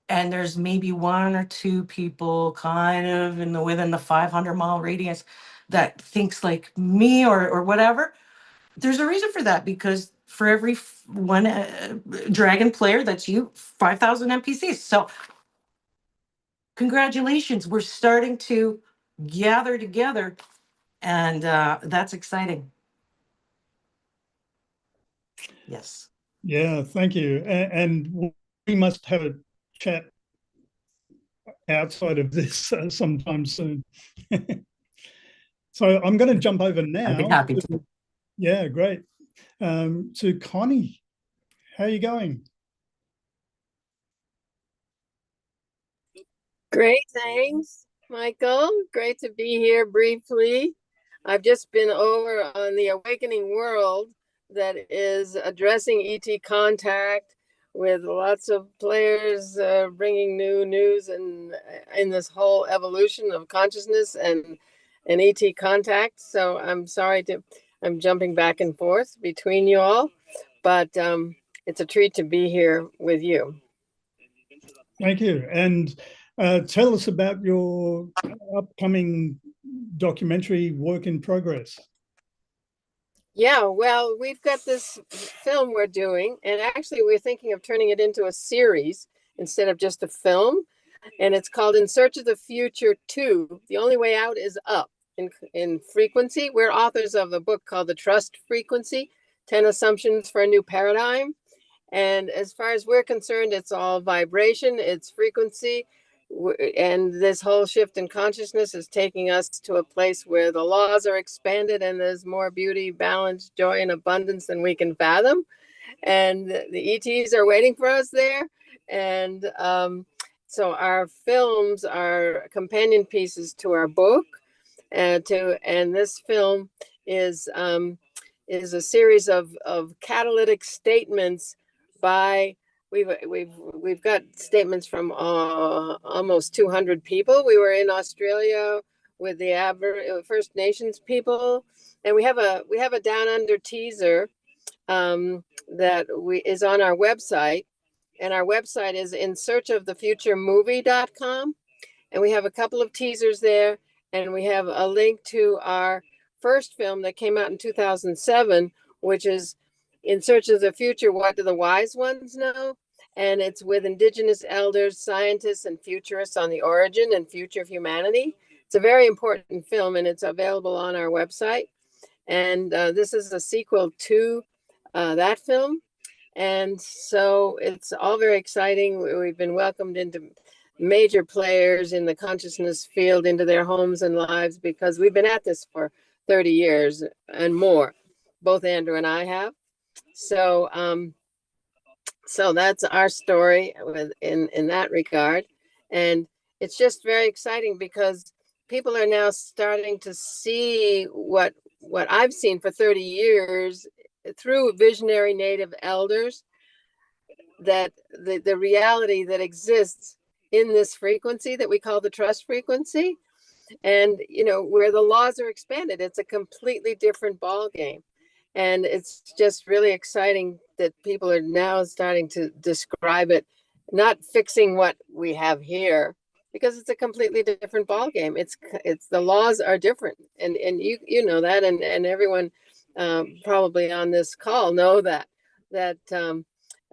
And there's maybe one or two people kind of within the 500-mile radius that thinks like me or whatever. There's a reason for that, because for every one dragon player, that's you, 5,000 NPCs. So congratulations, we're starting to gather together, and that's exciting. Yes. Yeah, thank you. And we must have a chat outside of this sometime soon. So I'm going to jump over now. I'd be happy to. Yeah, great. To Connie, how are you going? Great, thanks, Michael. Great to be here briefly. I've just been over on the Awakening World that is addressing ET contact with lots of players bringing new news and in this whole evolution of consciousness and ET contact. So I'm jumping back and forth between you all, but it's a treat to be here with you. Thank you. And tell us about your upcoming documentary work in progress. Yeah, well, we've got this film we're doing, and actually we're thinking of turning it into a series instead of just a film. And it's called In Search of the Future 2. The Only Way Out is Up in frequency. We're authors of a book called The Trust Frequency, 10 Assumptions for a New Paradigm. And as far as we're concerned, it's all vibration, it's frequency. And this whole shift in consciousness is taking us to a place where the laws are expanded and there's more beauty, balance, joy, and abundance than we can fathom. And the ETs are waiting for us there. And so our films are companion pieces to our book. And this film is a series of catalytic statements by we've got statements from almost 200 people. We were in Australia with the First Nations people, and we have a down under teaser that is on our website, and our website is insearchofthefuturemovie.com, and we have a couple of teasers there, and we have a link to our first film that came out in 2007, which is In Search of the Future, What Do the Wise Ones Know? And it's with Indigenous elders, scientists, and futurists on the origin and future of humanity. It's a very important film, and it's available on our website. And this is a sequel to that film. And so it's all very exciting. We've been welcomed into major players in the consciousness field into their homes and lives because we've been at this for 30 years and more. Both Andrew and I have. So so that's our story in that regard. And it's just very exciting because people are now starting to see what I've seen for 30 years through visionary native elders, that the reality that exists in this frequency that we call the trust frequency, and where the laws are expanded, it's a completely different ball game. And it's just really exciting that people are now starting to describe it, not fixing what we have here, because it's a completely different ball game. It's the laws are different, and you know that, and everyone probably on this call know that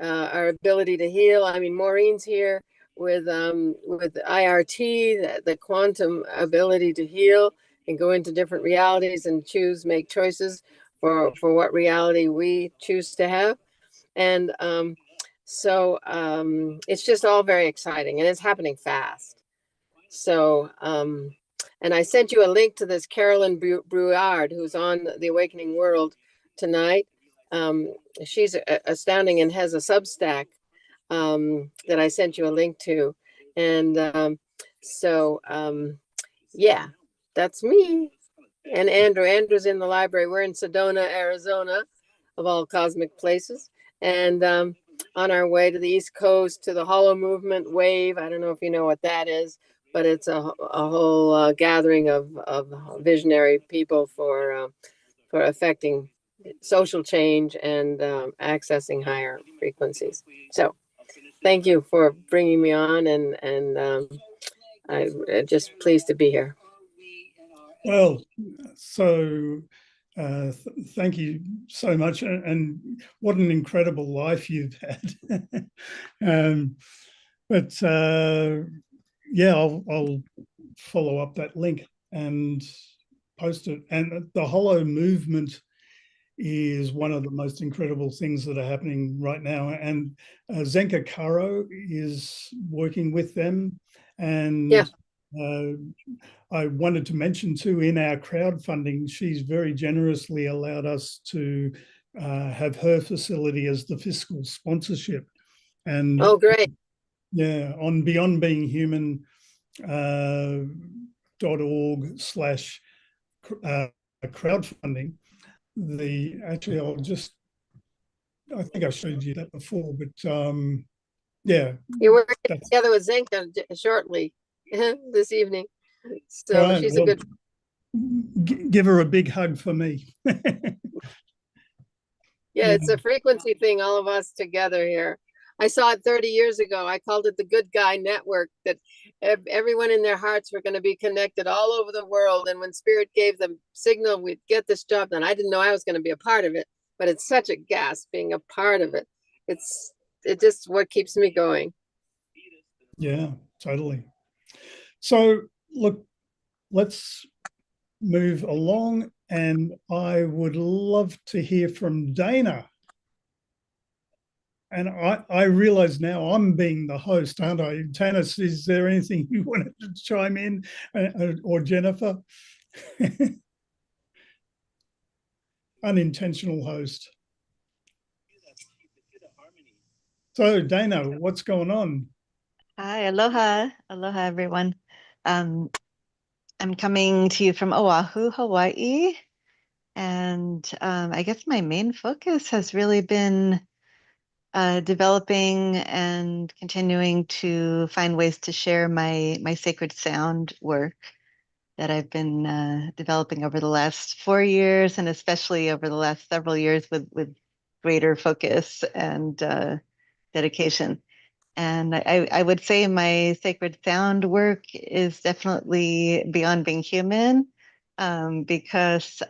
our ability to heal. I mean, Maureen's here with IRT, the quantum ability to heal and go into different realities and make choices for what reality we choose to have. And so it's just all very exciting, and it's happening fast. So and I sent you a link to this Carolyn Brouillard, who's on the Awakening World tonight. She's astounding and has a Substack that I sent you a link to. And yeah, that's me. And Andrew's in the library. We're in Sedona, Arizona, of all cosmic places. And on our way to the East Coast to the Hollow Movement Wave. I don't know if you know what that is, but it's a whole gathering of visionary people for affecting social change and accessing higher frequencies. So thank you for bringing me on, and I'm just pleased to be here. Well, so thank you so much, and what an incredible life you've had. But yeah, I'll follow up that link and post it. And the Hollow Movement is one of the most incredible things that are happening right now. And Zenka Karo is working with them, And Yeah. I wanted to mention too, in our crowdfunding, she's very generously allowed us to have her facility as the fiscal sponsorship. And Oh, great. yeah, on Beyond Being Human .org slash crowdfunding. Actually, I think I showed you that before, but yeah. You're working together with Zinka shortly this evening. So Right, she's a well, good. give her a big hug for me. Yeah, it's a frequency thing, all of us together here. I saw it 30 years ago. I called it the Good Guy Network, that everyone in their hearts were going to be connected all over the world. And when Spirit gave them signal, we'd get this job done. I didn't know I was going to be a part of it, but it's such a gas being a part of it. It's just what keeps me going. Yeah, totally. So look, let's move along, and I would love to hear from Dana. And I realize now I'm being the host, aren't I? Tanis, is there anything you wanted to chime in, or Jennifer? Unintentional host. So Dana, what's going on? Hi, aloha, aloha everyone. I'm coming to you from Oahu, Hawaii, and I guess my main focus has really been developing and continuing to find ways to share my sacred sound work that I've been developing over the last 4 years, and especially over the last several years with greater focus and dedication. And I would say my sacred sound work is definitely beyond being human, because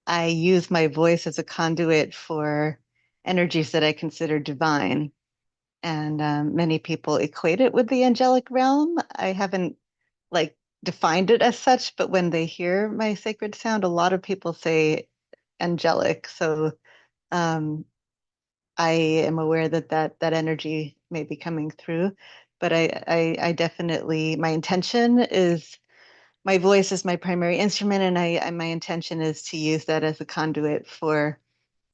I use my voice as a conduit for energies that I consider divine. And many people equate it with the angelic realm. I haven't like defined it as such, but when they hear my sacred sound, a lot of people say angelic. So um, I am aware that that energy may be coming through, but I definitely, my intention is, my voice is my primary instrument, and my intention is to use that as a conduit for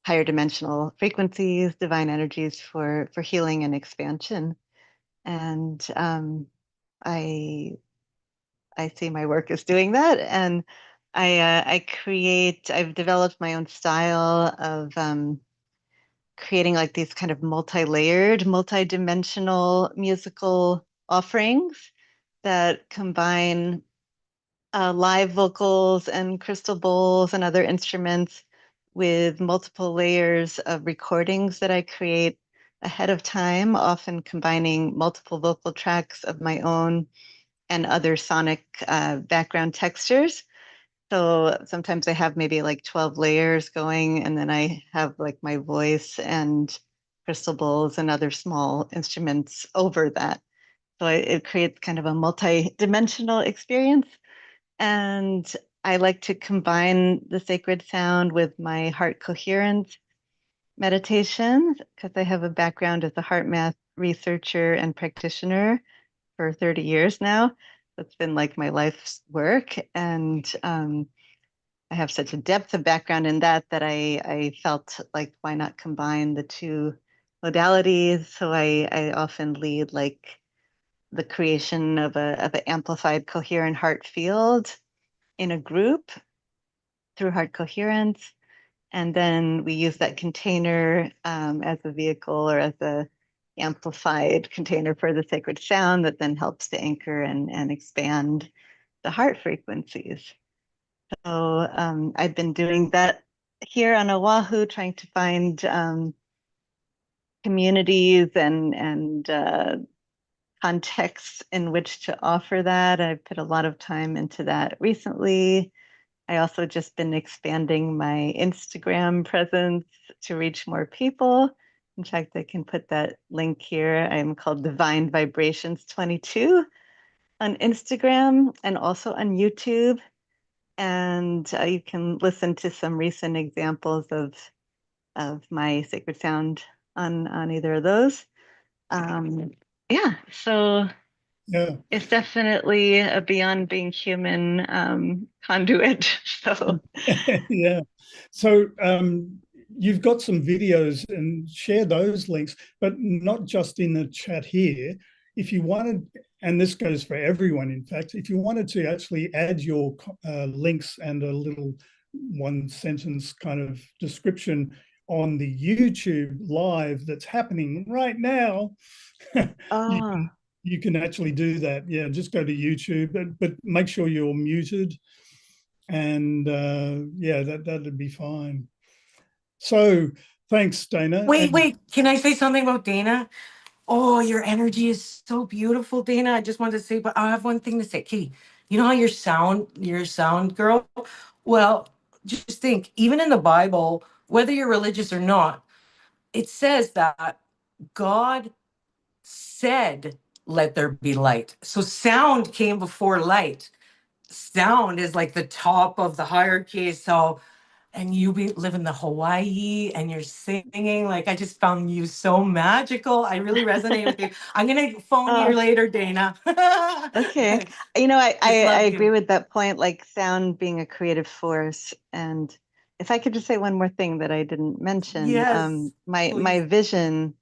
higher dimensional frequencies, divine energies for healing and expansion. And I I see my work as doing that, and I've developed my own style of creating like these kind of multi-layered, multi-dimensional musical offerings that combine live vocals and crystal bowls and other instruments with multiple layers of recordings that I create ahead of time, often combining multiple vocal tracks of my own and other sonic background textures. So sometimes I have maybe like 12 layers going, and then I have like my voice and crystal bowls and other small instruments over that. So it creates kind of a multi-dimensional experience. And I like to combine the sacred sound with my heart coherence meditation, because I have a background as a heart math researcher and practitioner for 30 years now. It's been like my life's work. And I have such a depth of background in that I felt like, why not combine the two modalities? So I often lead like the creation of an amplified coherent heart field in a group through heart coherence. And then we use that container as a vehicle or as a amplified container for the sacred sound that then helps to anchor and expand the heart frequencies. So I've been doing that here on Oahu, trying to find communities and contexts in which to offer that. I've put a lot of time into that recently. I also just been expanding my Instagram presence to reach more people. In fact, I can put that link here. I'm called Divine Vibrations 22 on Instagram and also on YouTube. And you can listen to some recent examples of my sacred sound on either of those. Yeah, so Yeah. It's definitely a beyond being human conduit. So Yeah. So you've got some videos, and share those links, but not just in the chat here. If you wanted, and this goes for everyone, in fact, if you wanted to actually add your links and a little one sentence kind of description on the YouTube live that's happening right now, you oh, you can actually do that. Yeah, just go to YouTube, but make sure you're muted, and yeah, that'd be fine. So thanks, Dana. Wait, can I say something about Dana? Oh, your energy is so beautiful, Dana. I just wanted to say, but I have one thing to say. Katie, you know how you're a sound girl? Well, just think, even in the Bible, whether you're religious or not, it says that God said, let there be light. So sound came before light. Sound is like the top of the hierarchy. So, and live in the Hawaii and you're singing, like I just found you so magical. I really resonate with you. I'm gonna phone you oh, later, Dana. okay. You know, Just I love agree you. with that point, like sound being a creative force. And if I could just say one more thing that I didn't mention, Yes, my please. vision,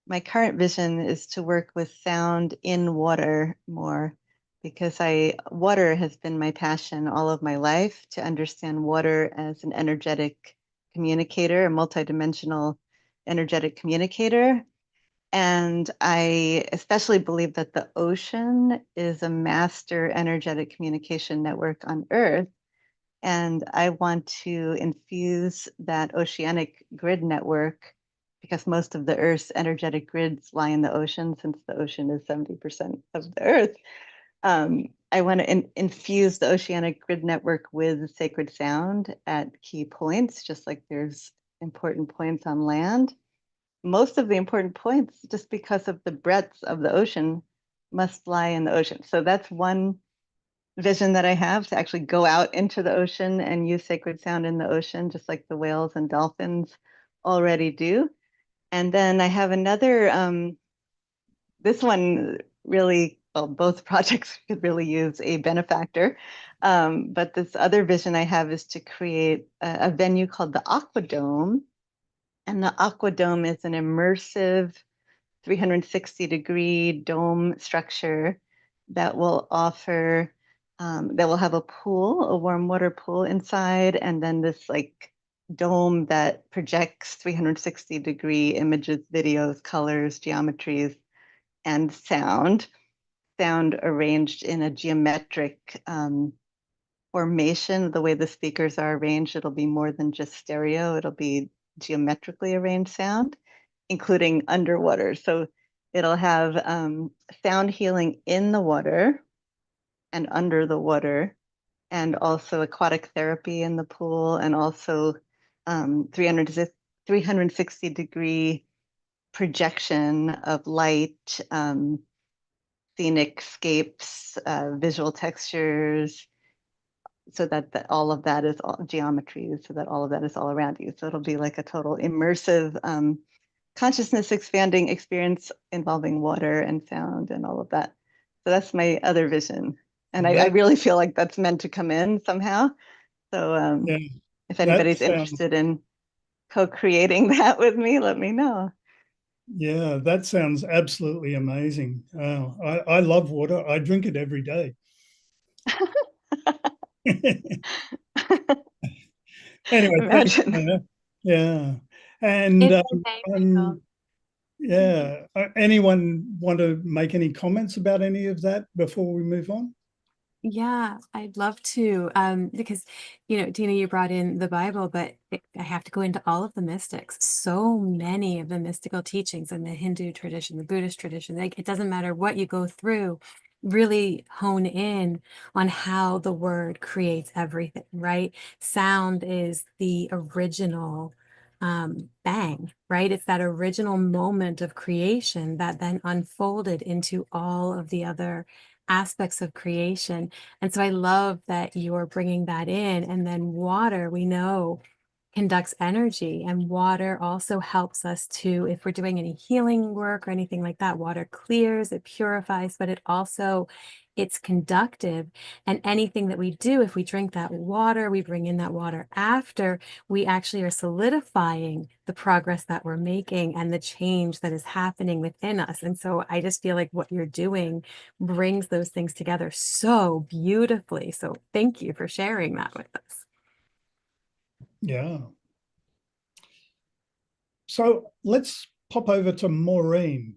my current vision is to work with sound in water more, because water has been my passion all of my life, to understand water as an energetic communicator, a multidimensional energetic communicator. And I especially believe that the ocean is a master energetic communication network on Earth. And I want to infuse that oceanic grid network, because most of the Earth's energetic grids lie in the ocean, since the ocean is 70% of the Earth. I want to infuse the oceanic grid network with sacred sound at key points, just like there's important points on land. Most of the important points, just because of the breadth of the ocean, must lie in the ocean. So that's one vision that I have, to actually go out into the ocean and use sacred sound in the ocean, just like the whales and dolphins already do. And then I have another, this one really, well, both projects could really use a benefactor. But this other vision I have is to create a venue called the Aqua Dome. And the Aqua Dome is an immersive 360-degree dome structure that will offer, that will have a pool, a warm water pool inside, and then this like dome that projects 360-degree images, videos, colors, geometries, and sound arranged in a geometric formation. The way the speakers are arranged, it'll be more than just stereo, it'll be geometrically arranged sound, including underwater. So it'll have sound healing in the water and under the water, and also aquatic therapy in the pool, and also 360-degree projection of light, scenic scapes, visual textures, so that all of that is all geometry, so that all of that is all around you. So it'll be like a total immersive consciousness expanding experience involving water and sound and all of that. So that's my other vision. And I really feel like that's meant to come in somehow. So yeah, if that anybody's sounds, interested in co-creating that with me, let me know. yeah, that sounds absolutely amazing. I love water. I drink it every day. Anyway, thanks, Imagine. Dana. Yeah. And It's amazing. yeah, anyone want to make any comments about any of that before we move on? Yeah, I'd love to. Because, Dina, you brought in the Bible, but I have to go into all of the mystics. So many of the mystical teachings in the Hindu tradition, the Buddhist tradition, like it doesn't matter what you go through, really hone in on how the word creates everything, right? Sound is the original bang, right? It's that original moment of creation that then unfolded into all of the other aspects of creation. And so I love that you're bringing that in. And then water, we know conducts energy, and water also helps us to, if we're doing any healing work or anything like that, water clears, it purifies, but it's conductive. And anything that we do, if we drink that water, we bring in that water after, we actually are solidifying the progress that we're making and the change that is happening within us. And so I just feel like what you're doing brings those things together so beautifully. So thank you for sharing that with us. Yeah. So let's pop over to Maureen.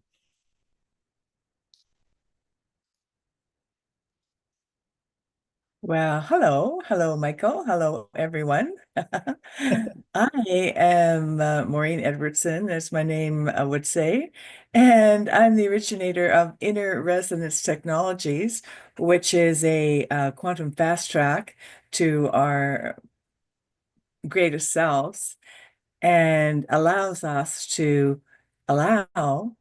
Well, hello, Michael. Hello, everyone. I am Maureen Edwardson, as my name would say, and I'm the originator of Inner Resonance Technologies, which is a quantum fast track to our greatest selves and allows us to allow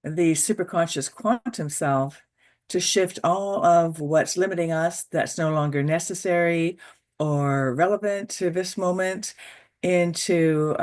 the superconscious quantum self to shift all of what's limiting us that's no longer necessary or relevant to this moment into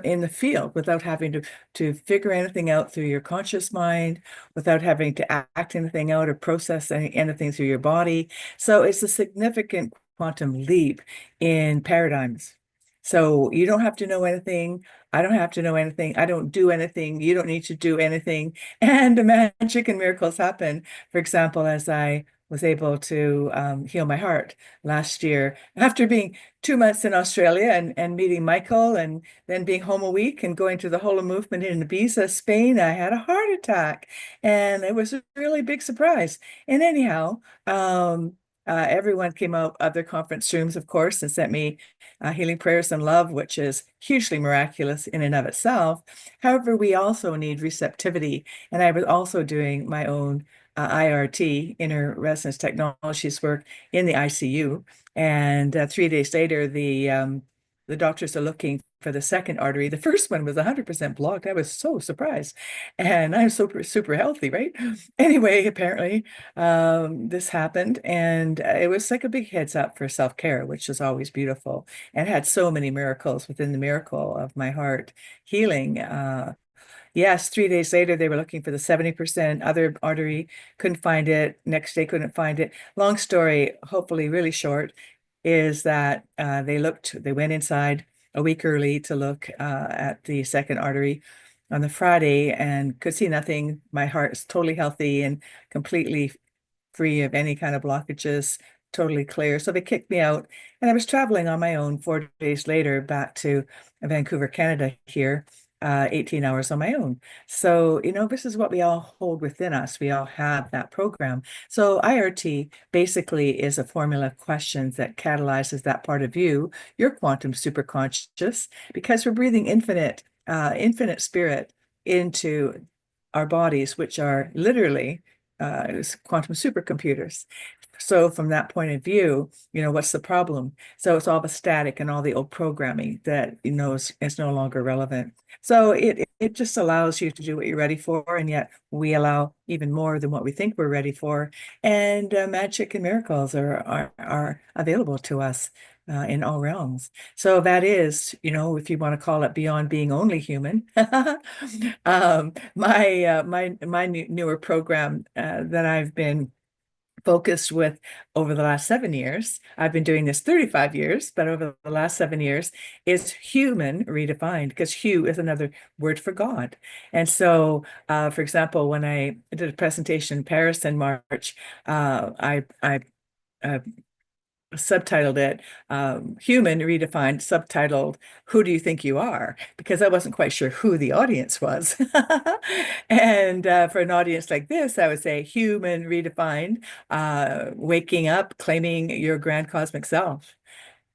in the field without having to figure anything out through your conscious mind, without having to act anything out or process anything through your body. So it's a significant quantum leap in paradigms. So you don't have to know anything. I don't have to know anything. I don't do anything. You don't need to do anything. And the magic and miracles happen. For example, as I was able to heal my heart last year after being 2 months in Australia and meeting Michael and then being home a week and going to the Holo movement in Ibiza, Spain, I had a heart attack. And it was a really big surprise. And anyhow, everyone came out of their conference rooms, of course, and sent me healing prayers and love, which is hugely miraculous in and of itself. However, we also need receptivity. And I was also doing my own IRT, Inner Resonance Technologies work in the ICU. And 3 days later, the doctors are looking for the second artery. The first one was 100% blocked. I was so surprised. And I'm super healthy, right? Anyway, apparently this happened, and it was like a big heads up for self-care, which is always beautiful, and had so many miracles within the miracle of my heart healing. Yes, 3 days later, they were looking for the 70% other artery, couldn't find it. Next day, couldn't find it. Long story, hopefully really short, is that they went inside a week early to look at the second artery on the Friday and could see nothing. My heart is totally healthy and completely free of any kind of blockages, totally clear. So they kicked me out, and I was traveling on my own 4 days later back to Vancouver, Canada here, 18 hours on my own. So, this is what we all hold within us. We all have that program. So IRT basically is a formula of questions that catalyzes that part of you, your quantum superconscious, because we're breathing infinite spirit into our bodies, which are literally quantum supercomputers. So from that point of view, what's the problem? So it's all the static and all the old programming that, is no longer relevant. So it just allows you to do what you're ready for, and yet we allow even more than what we think we're ready for. And magic and miracles are available to us in all realms. So that is, if you want to call it beyond being only human, my newer program that I've been focused with over the last 7 years. I've been doing this 35 years, but over the last 7 years is human redefined, because Hugh is another word for God. And so, for example, when I did a presentation in Paris in March, I subtitled it Human Redefined, subtitled Who Do You Think You Are? Because I wasn't quite sure who the audience was. And for an audience like this, I would say Human Redefined, waking up, claiming your grand cosmic self,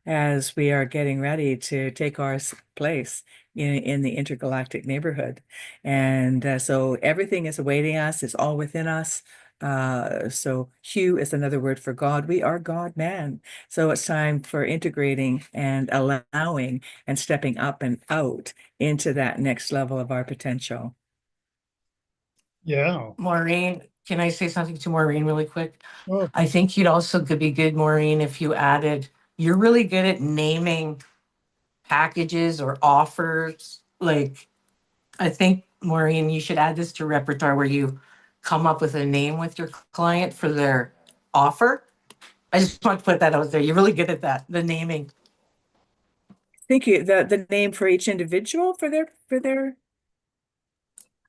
as we are getting ready to take our place in the intergalactic neighborhood. And so everything is awaiting us, it's all within us. So Hugh is another word for God. We are God man. So it's time for integrating and allowing and stepping up and out into that next level of our potential. Yeah. Maureen, can I say something to Maureen really quick? Oh, I think you'd also could be good, Maureen, if you added, you're really good at naming packages or offers. Like, I think, Maureen, you should add this to repertoire where you come up with a name with your client for their offer. I just want to put that out there. You're really good at that, the naming. Thank you. The name for each individual for their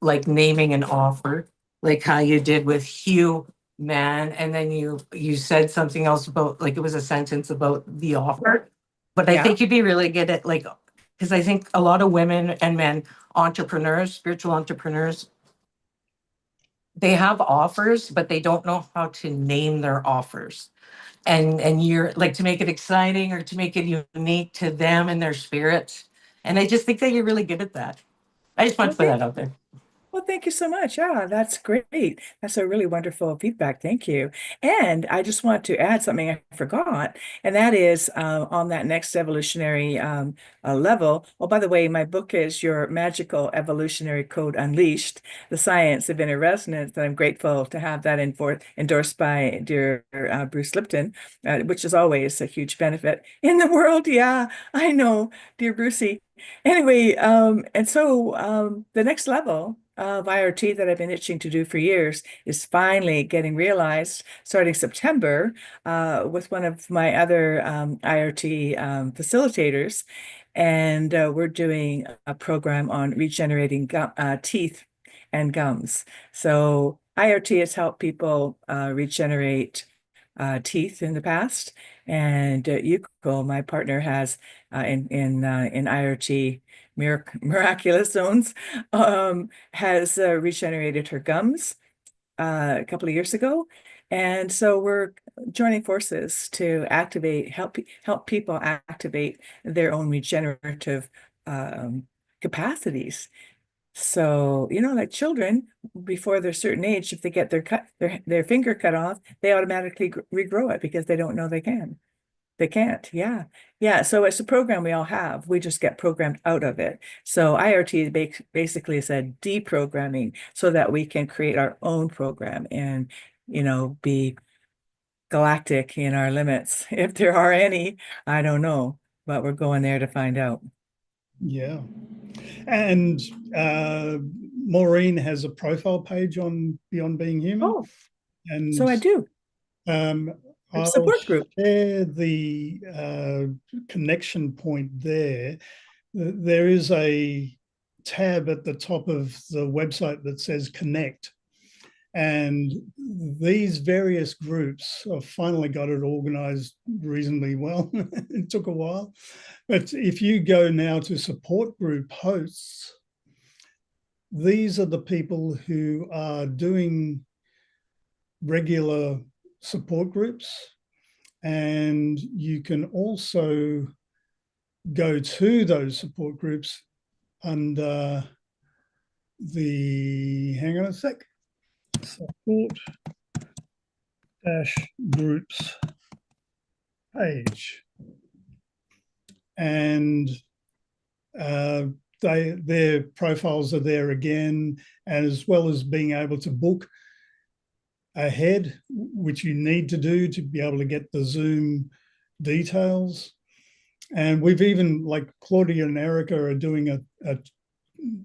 Like naming an offer, like how you did with Hugh Man, and then you said something else about, like, it was a sentence about the offer. But I Yeah. think you'd be really good at, like, because I think a lot of women and men, entrepreneurs, spiritual entrepreneurs, they have offers, but they don't know how to name their offers. And you're like, to make it exciting or to make it unique to them and their spirit. And I just think that you're really good at that. I just want to put that out there. Well, thank you so much. Yeah, that's great. That's a really wonderful feedback. Thank you. And I just want to add something I forgot, and that is on that next evolutionary level. Oh, by the way, my book is Your Magical Evolutionary Code Unleashed, The Science of Inner Resonance, and I'm grateful to have that endorsed by dear Bruce Lipton, which is always a huge benefit in the world. Yeah, I know, dear Brucey. Anyway, and so the next level of IRT that I've been itching to do for years is finally getting realized starting September with one of my other IRT facilitators. And we're doing a program on regenerating teeth and gums. So IRT has helped people regenerate teeth in the past. And Yuko, my partner, has in IRT miraculous zones, has regenerated her gums a couple of years ago. And so we're joining forces to help people activate their own regenerative capacities. So, like children, before they're a certain age, if they get their finger cut off, they automatically regrow it because they don't know they can. They can't. Yeah. Yeah. So it's a program we all have. We just get programmed out of it. So IRT basically is a deprogramming so that we can create our own program and, be galactic in our limits. If there are any, I don't know, but we're going there to find out. Yeah. And Maureen has a profile page on Beyond Being Human. Oh, and so I do. I'll Support group. share the connection point there. There is a tab at the top of the website that says Connect. And these various groups, I've finally got it organized reasonably well. It took a while. But if you go now to support group hosts, these are the people who are doing regular support groups. And you can also go to those support groups under the, hang on a sec, support groups page. And their profiles are there again, as well as being able to book ahead, which you need to do to be able to get the Zoom details. And we've even, like Claudia and Erica are doing a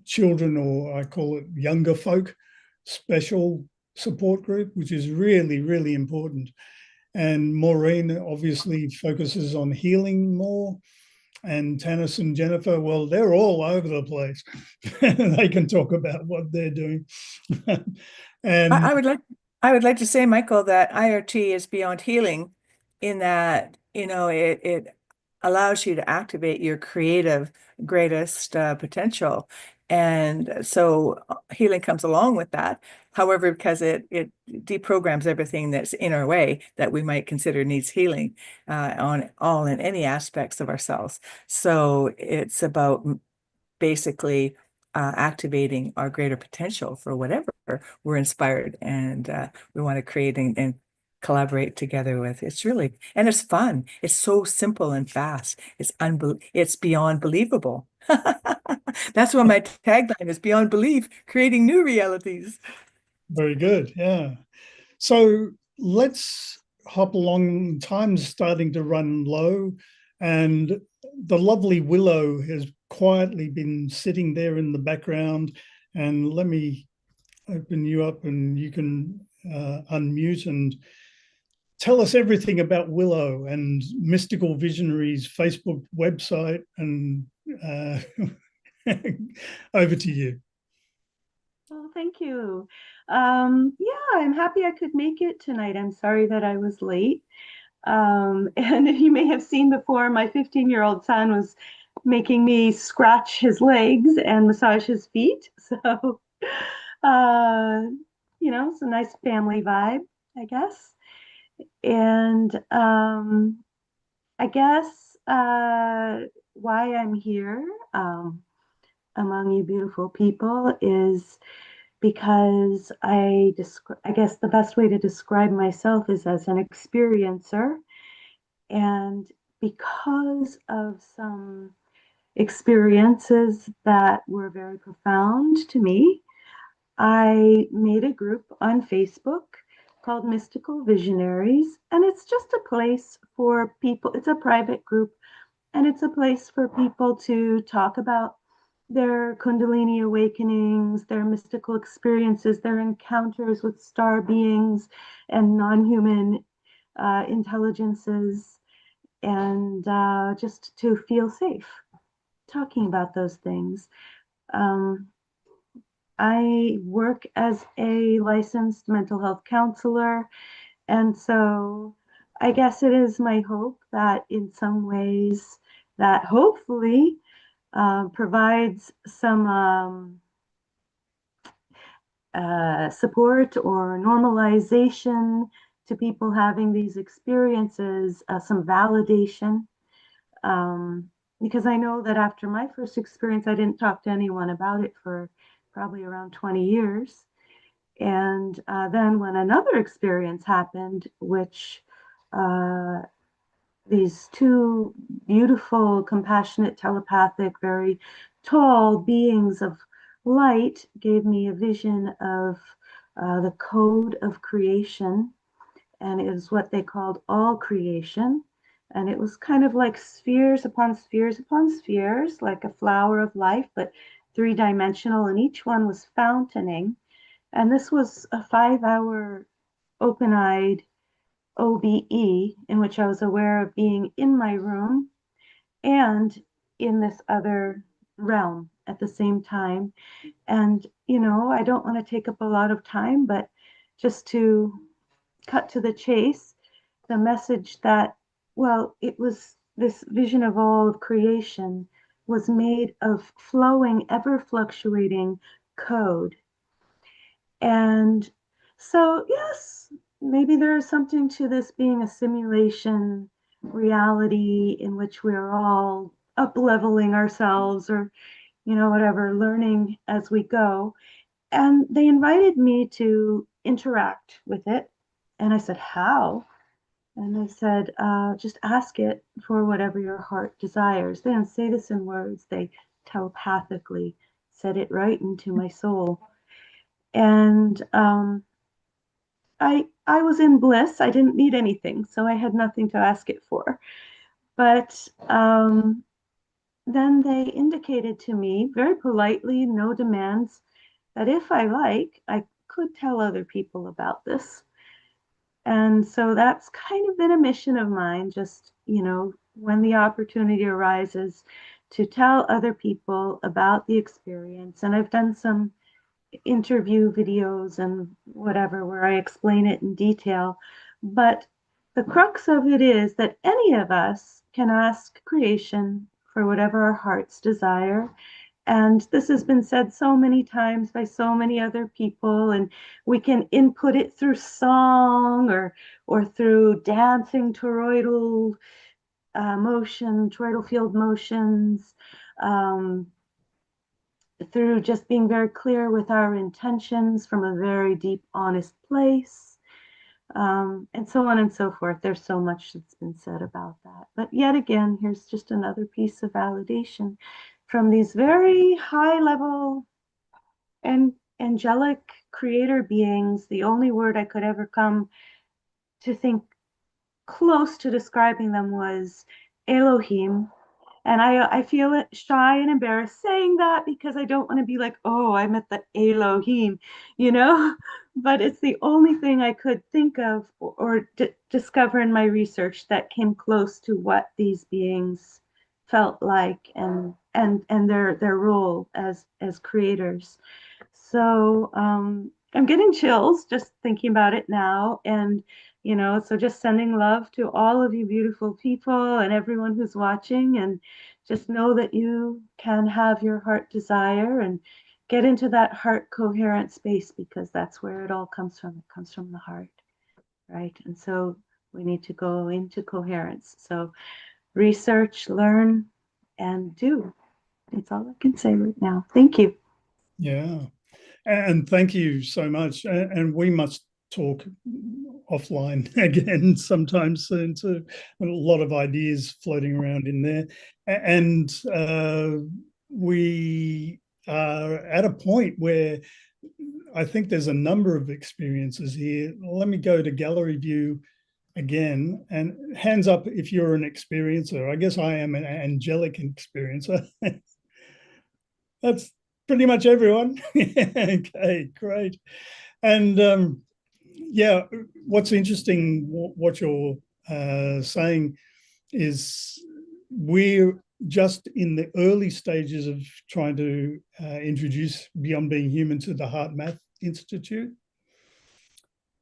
children, or I call it younger folk, special support group, which is really, really important. And Maureen obviously focuses on healing more. And Tanis and Jennifer, well, they're all over the place. They can talk about what they're doing. And I would like to say, Michael, that IRT is beyond healing in that, it allows you to activate your creative greatest potential. And so healing comes along with that. However, because it deprograms everything that's in our way that we might consider needs healing on all in any aspects of ourselves. So it's about basically activating our greater potential for whatever we're inspired and we want to create and collaborate together with. It's really, and it's fun. It's so simple and fast. It's beyond believable. That's what my tagline is: beyond belief, creating new realities. very good. Yeah. So let's hop along. Time's starting to run low. And the lovely Willow has quietly been sitting there in the background. And let me open you up and you can unmute and tell us everything about Willow and Mystical Visionaries Facebook website, and over to you. Oh, thank you. Yeah, I'm happy I could make it tonight. I'm sorry that I was late. And you may have seen before, my 15-year-old son was making me scratch his legs and massage his feet. So, it's a nice family vibe, I guess. And I guess why I'm here among you beautiful people is because I guess the best way to describe myself is as an experiencer. And because of some experiences that were very profound to me, I made a group on Facebook called Mystical Visionaries. And it's just a place for people, it's a private group, and it's a place for people to talk about their Kundalini awakenings, their mystical experiences, their encounters with star beings and non human intelligences, and just to feel safe talking about those things. I work as a licensed mental health counselor, and so I guess it is my hope that in some ways that hopefully provides some support or normalization to people having these experiences, some validation. Because I know that after my first experience, I didn't talk to anyone about it for probably around 20 years. And then when another experience happened, which these two beautiful, compassionate, telepathic, very tall beings of light gave me a vision of the code of creation. And it was what they called all creation. And it was kind of like spheres upon spheres upon spheres, like a flower of life, but three-dimensional, and each one was fountaining. And this was a 5-hour open-eyed OBE in which I was aware of being in my room and in this other realm at the same time. And, I don't want to take up a lot of time, but just to cut to the chase, the message that, well, it was this vision of all of creation was made of flowing, ever fluctuating code. And so, yes, maybe there is something to this being a simulation reality in which we're all up leveling ourselves or, whatever, learning as we go. And they invited me to interact with it. And I said, how? And they said, just ask it for whatever your heart desires. They didn't say this in words, they telepathically said it right into my soul. And I was in bliss. I didn't need anything, so I had nothing to ask it for. But then they indicated to me very politely, no demands, that if I like, I could tell other people about this. And so that's kind of been a mission of mine, just, when the opportunity arises to tell other people about the experience. And I've done some interview videos and whatever where I explain it in detail. But the crux of it is that any of us can ask creation for whatever our hearts desire. And this has been said so many times by so many other people, and we can input it through song or through dancing toroidal toroidal field motions, through just being very clear with our intentions from a very deep, honest place, and so on and so forth. There's so much that's been said about that. But yet again, here's just another piece of validation from these very high level and angelic creator beings. The only word I could ever come to think close to describing them was Elohim. And I feel shy and embarrassed saying that because I don't want to be like, oh, I met the Elohim, you know? But it's the only thing I could think of or discover in my research that came close to what these beings felt like and their role as creators. So I'm getting chills just thinking about it now. And, so just sending love to all of you beautiful people and everyone who's watching. And just know that you can have your heart desire and get into that heart coherent space, because that's where it all comes from. It comes from the heart, right? And so we need to go into coherence. So research, learn, and do. It's all I can say right now. Thank you. Yeah. And thank you so much. And we must talk offline again sometime soon too. A lot of ideas floating around in there. And we are at a point where I think there's a number of experiences here. Let me go to gallery view again, and hands up if you're an experiencer. I guess I am an angelic experiencer. That's pretty much everyone. Okay, great. And yeah, what's interesting, what you're saying is we're just in the early stages of trying to introduce Beyond Being Human to the Heart Math Institute.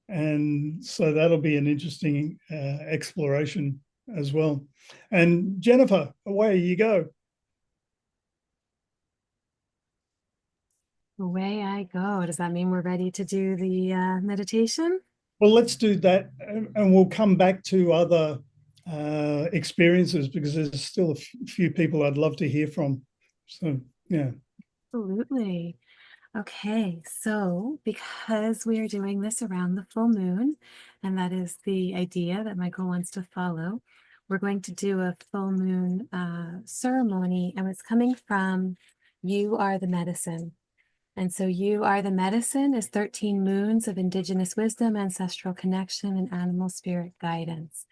And so that'll be an interesting exploration as well. And Jennifer, away you go. Away I go. Does that mean we're ready to do the meditation? Well, let's do that, and we'll come back to other experiences, because there's still a few people I'd love to hear from. So, yeah. Absolutely. Okay, so because we are doing this around the full moon, and that is the idea that Michael wants to follow, we're going to do a full moon ceremony, and it's coming from You Are the Medicine. And so You Are the Medicine is 13 moons of indigenous wisdom, ancestral connection, and animal spirit guidance.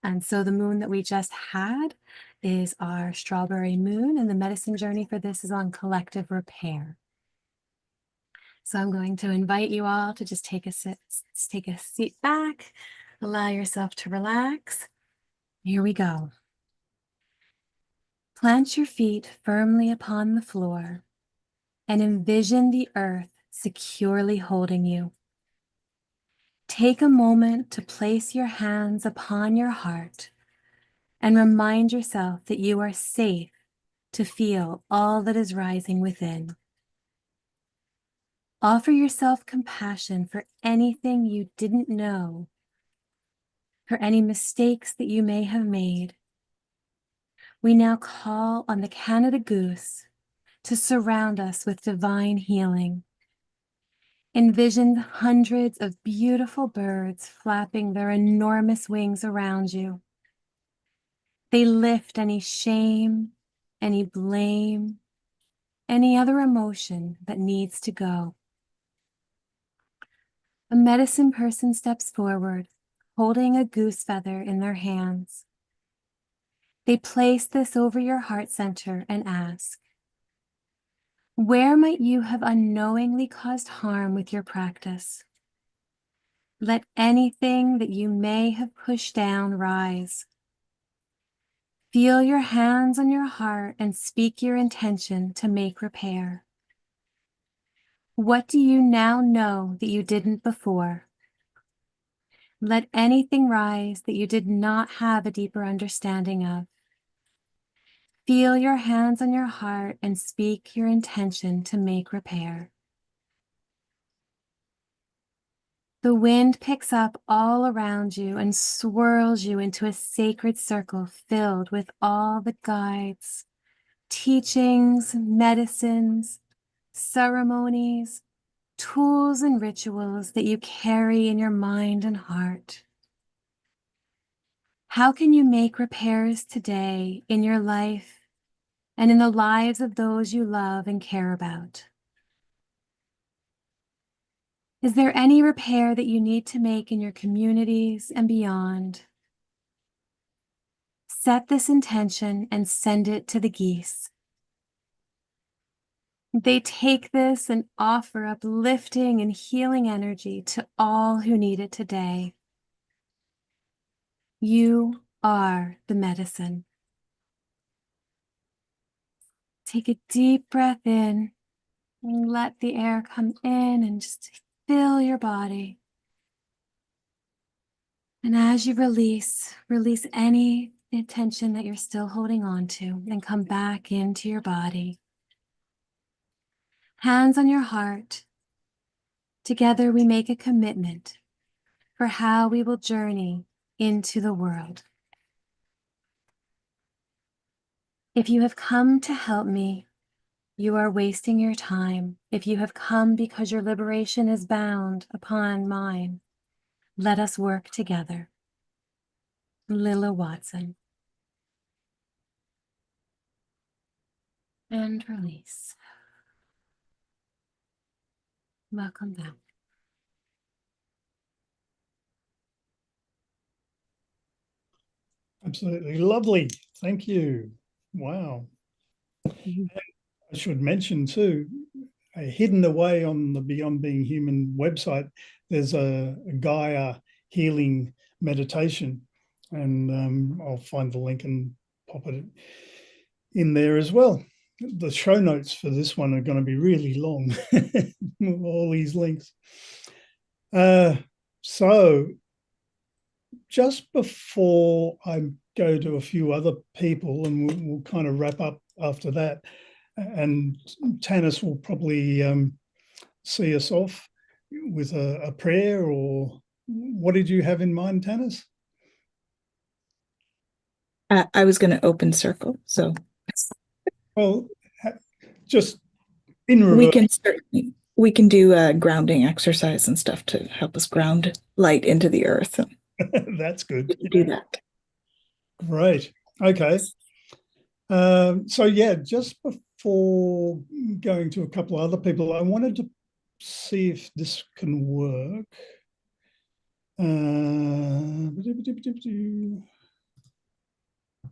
And so the moon that we just had is our strawberry moon, and the medicine journey for this is on collective repair. So I'm going to invite you all to just take a seat back, allow yourself to relax. Here we go. Plant your feet firmly upon the floor and envision the earth securely holding you. Take a moment to place your hands upon your heart and remind yourself that you are safe to feel all that is rising within. Offer yourself compassion for anything you didn't know, for any mistakes that you may have made. We now call on the Canada Goose to surround us with divine healing. Envision hundreds of beautiful birds flapping their enormous wings around you. They lift any shame, any blame, any other emotion that needs to go. A medicine person steps forward, holding a goose feather in their hands. They place this over your heart center and ask, where might you have unknowingly caused harm with your practice? Let anything that you may have pushed down rise. Feel your hands on your heart and speak your intention to make repair. What do you now know that you didn't before? Let anything rise that you did not have a deeper understanding of. Feel your hands on your heart and speak your intention to make repair. The wind picks up all around you and swirls you into a sacred circle filled with all the guides, teachings, medicines, ceremonies, tools, and rituals that you carry in your mind and heart. How can you make repairs today in your life and in the lives of those you love and care about? Is there any repair that you need to make in your communities and beyond? set this intention and send it to the geese. They take this and offer uplifting and healing energy to all who need it today. You are the medicine. Take a deep breath in and let the air come in and just fill your body. And as you release any tension that you're still holding on to and come back into your body. Hands on your heart. Together we make a commitment for how we will journey into the world. If you have come to help me, you are wasting your time. If you have come because your liberation is bound upon mine, let us work together. Lilla Watson. And release. Welcome back. Absolutely lovely. Thank you. Wow. I should mention too, hidden away on the Beyond Being Human website, there's a Gaia healing meditation, and I'll find the link and pop it in there as well. The show notes for this one are going to be really long, all these links. So just before I go to a few other people, and we'll kind of wrap up after that, and Tanis will probably see us off with a prayer, or what did you have in mind, Tanis? I was going to open circle, so Well, just in reverse. we can do a grounding exercise and stuff to help us ground light into the earth. That's good. We can do that. Great. Okay. So yeah, just before going to a couple of other people, I wanted to see if this can work.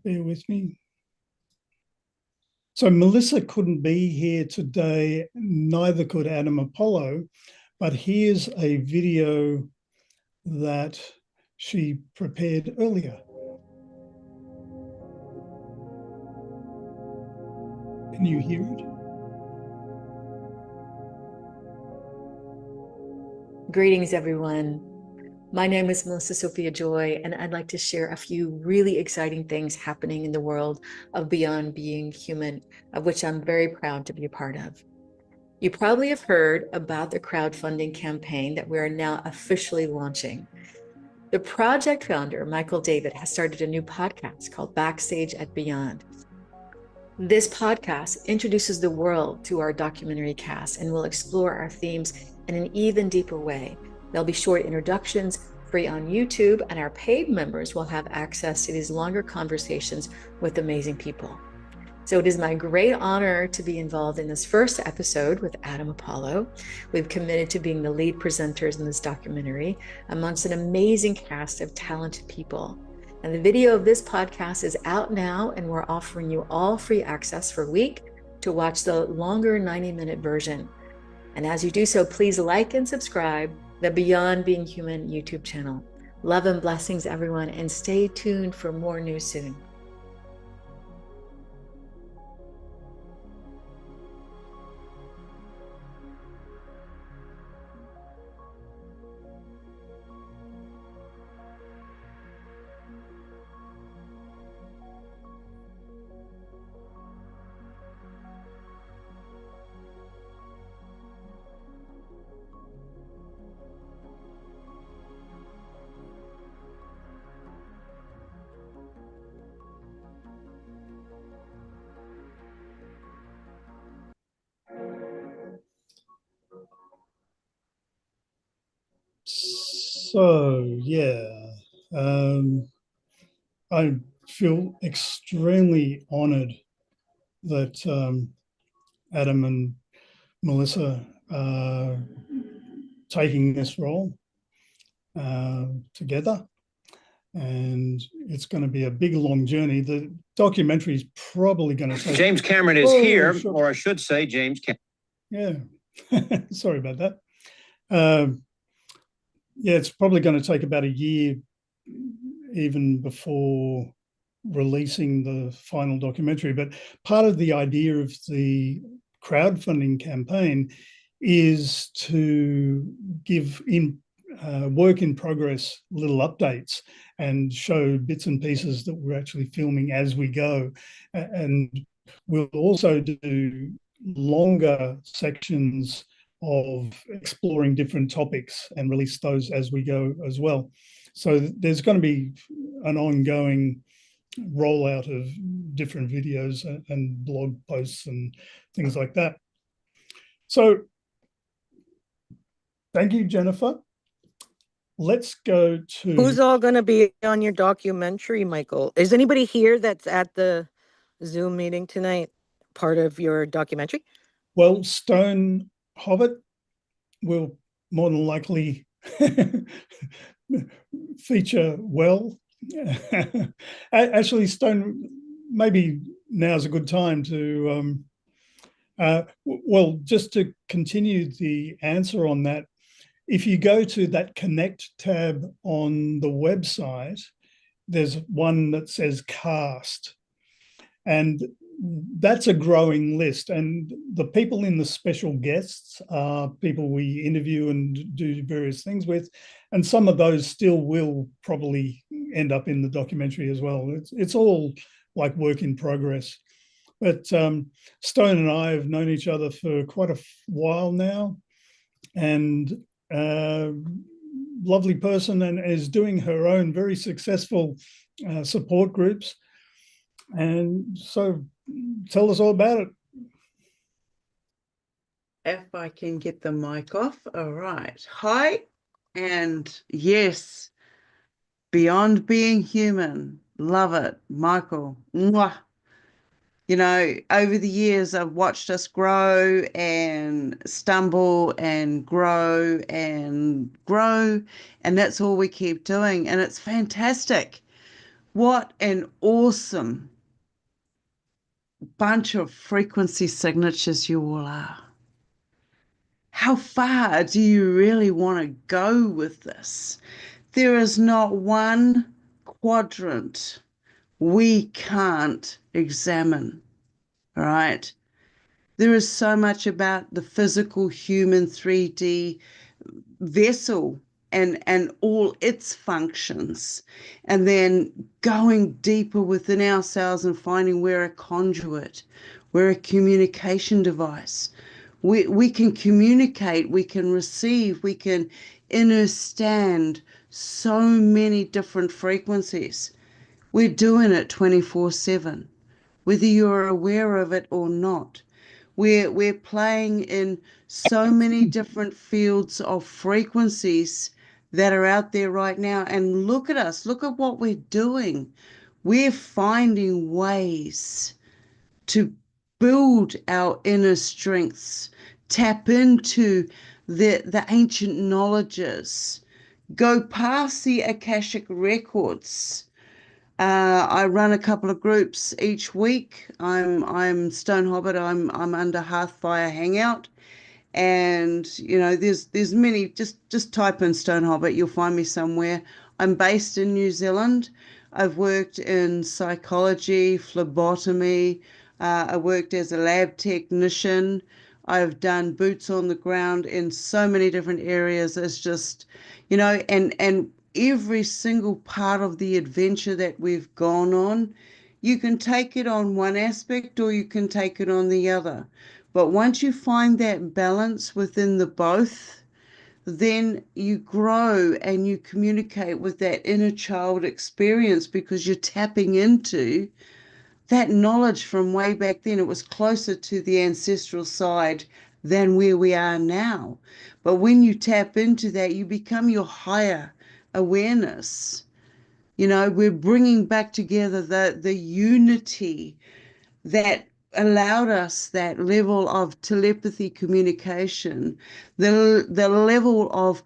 Bear with me. So Melissa couldn't be here today, neither could Adam Apollo, but here's a video that she prepared earlier. Can you hear it? Greetings, everyone. My name is Melissa Sophia Joy, and I'd like to share a few really exciting things happening in the world of Beyond Being Human, of which I'm very proud to be a part of. You probably have heard about the crowdfunding campaign that we are now officially launching. The project founder, Michael David, has started a new podcast called Backstage at Beyond. This podcast introduces the world to our documentary cast and will explore our themes in an even deeper way. There'll be short introductions free on YouTube, and our paid members will have access to these longer conversations with amazing people. So it is my great honor to be involved in this first episode with Adam Apollo. We've committed to being the lead presenters in this documentary amongst an amazing cast of talented people. And the video of this podcast is out now, and we're offering you all free access for a week to watch the longer 90-minute version. And as you do so, please like and subscribe the Beyond Being Human YouTube channel. Love and blessings, everyone, and stay tuned for more news soon. So yeah, I feel extremely honored that Adam and Melissa are taking this role together. and it's going to be a big, long journey. The documentary is probably going to take... James Cameron is here, or I should say James Cameron. Yeah, sorry about that. Yeah, it's probably going to take about a year even before releasing the final documentary. But part of the idea of the crowdfunding campaign is to give work in progress little updates and show bits and pieces that we're actually filming as we go. And we'll also do longer sections of exploring different topics and release those as we go as well. So there's going to be an ongoing rollout of different videos and blog posts and things like that. So thank you, Jennifer. Let's go to... Who's all going to be on your documentary, Michael? Is anybody here that's at the Zoom meeting tonight, part of your documentary? Well, Stone Hobbit will more than likely feature well. Actually, Stone, maybe now's a good time to, well, just to continue the answer on that, if you go to that Connect tab on the website, there's one that says Cast, and that's a growing list. And the people in the special guests are people we interview and do various things with. And some of those still will probably end up in the documentary as well. It's all like work in progress. But Stone and I have known each other for quite a while now, and lovely person, and is doing her own very successful support groups. And so tell us all about it. If I can get the mic off. All right. Hi. And yes, Beyond Being Human. Love it. Michael. Mwah. You know, over the years, I've watched us grow and stumble and grow and grow. And that's all we keep doing. And it's fantastic. What an awesome bunch of frequency signatures you all are. How far do you really want to go with this? There is not one quadrant we can't examine, all right? There is so much about the physical human 3D vessel and all its functions, and then going deeper within ourselves and finding we're a conduit, we're a communication device. We can communicate, we can receive, we can understand so many different frequencies. We're doing it 24/7, whether you're aware of it or not. We're playing in so many different fields of frequencies that are out there right now. And look at us, look at what we're doing. We're finding ways to build our inner strengths, tap into the ancient knowledges, go past the Akashic records. I run a couple of groups each week. I'm Stone Hobbit. I'm under Hearthfire Hangout, and you know there's many. Just type in Stone Hobbit, you'll find me somewhere. I'm based in New Zealand. I've worked in psychology, phlebotomy. I worked as a lab technician. I've done boots on the ground in so many different areas. It's just, you know, and every single part of the adventure that we've gone on, you can take it on one aspect or you can take it on the other. But once you find that balance within the both, then you grow and you communicate with that inner child experience, because you're tapping into that knowledge from way back then. It was closer to the ancestral side than where we are now. But when you tap into that, you become your higher awareness. You know, we're bringing back together the unity that allowed us that level of telepathy communication, the level of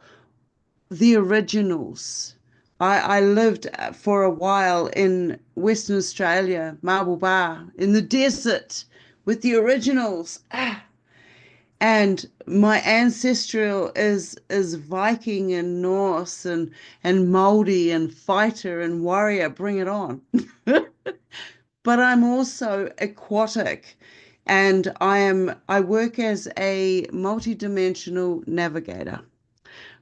the originals, I lived for a while in Western Australia, Marble Bar, in the desert with the originals. And my ancestral is Viking and Norse and Māori and fighter and warrior. Bring it on. But I'm also aquatic, and I work as a multidimensional navigator.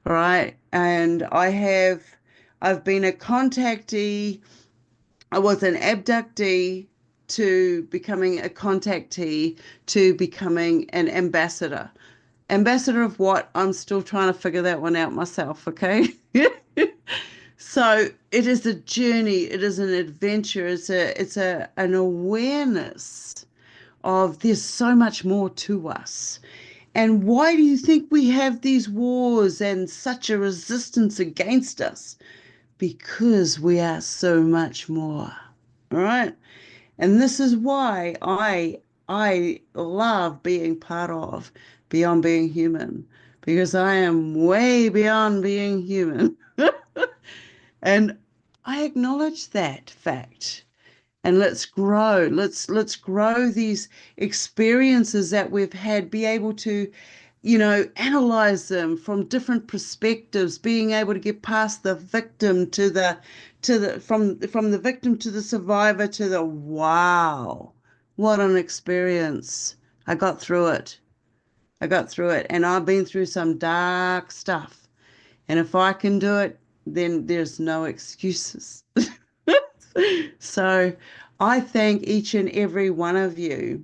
All right. And I've been a contactee. I was an abductee to becoming a contactee to becoming an ambassador. Ambassador of what? I'm still trying to figure that one out myself, okay? So it is a journey, it is an adventure, it's an awareness of there's so much more to us. And why do you think we have these wars and such a resistance against us? Because we are so much more. All right. And this is why I love being part of Beyond Being Human, because I am way beyond being human. And I acknowledge that fact. And let's grow. Let's grow these experiences that we've had, be able to, analyze them from different perspectives, being able to get past the victim from the victim to the survivor to the wow, what an experience. I got through it. And I've been through some dark stuff. And if I can do it, then there's no excuses. So I thank each and every one of you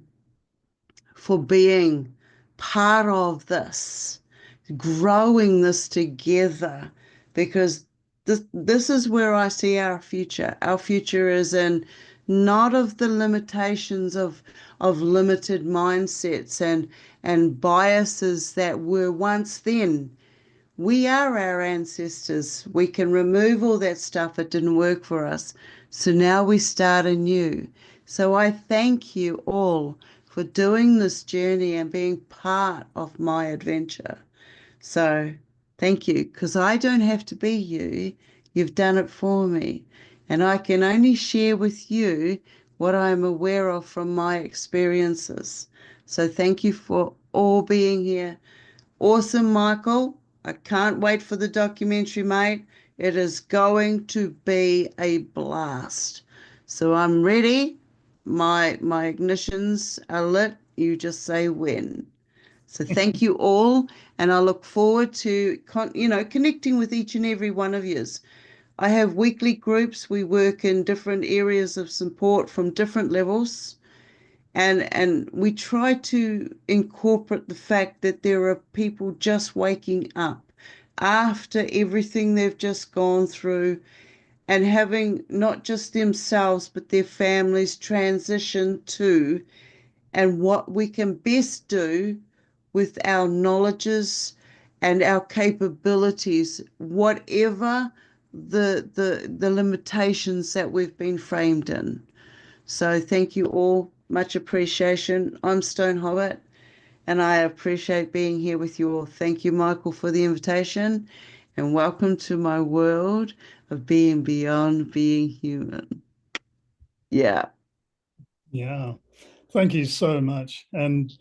for being part of this, growing this together, because this is where I see our future. Our future is in not of the limitations of limited mindsets and biases that were once then. We are our ancestors. We can remove all that stuff that didn't work for us. So now we start anew. So I thank you all for doing this journey and being part of my adventure. So thank you, because I don't have to be you. You've done it for me. And I can only share with you what I'm aware of from my experiences. So thank you for all being here. Awesome, Michael. I can't wait for the documentary, mate. It is going to be a blast. So I'm ready. My ignitions are lit. You just say when. So thank you all, and I look forward to connecting with each and every one of you. I have weekly groups. We work in different areas of support from different levels. And we try to incorporate the fact that there are people just waking up after everything they've just gone through and having not just themselves but their families transition to, and what we can best do with our knowledges and our capabilities, whatever the limitations that we've been framed in. So thank you all. Much appreciation. I'm Stone Hobbit, and I appreciate being here with you all. Thank you, Michael, for the invitation, and welcome to my world of being beyond being human. Yeah. Yeah. Thank you so much. And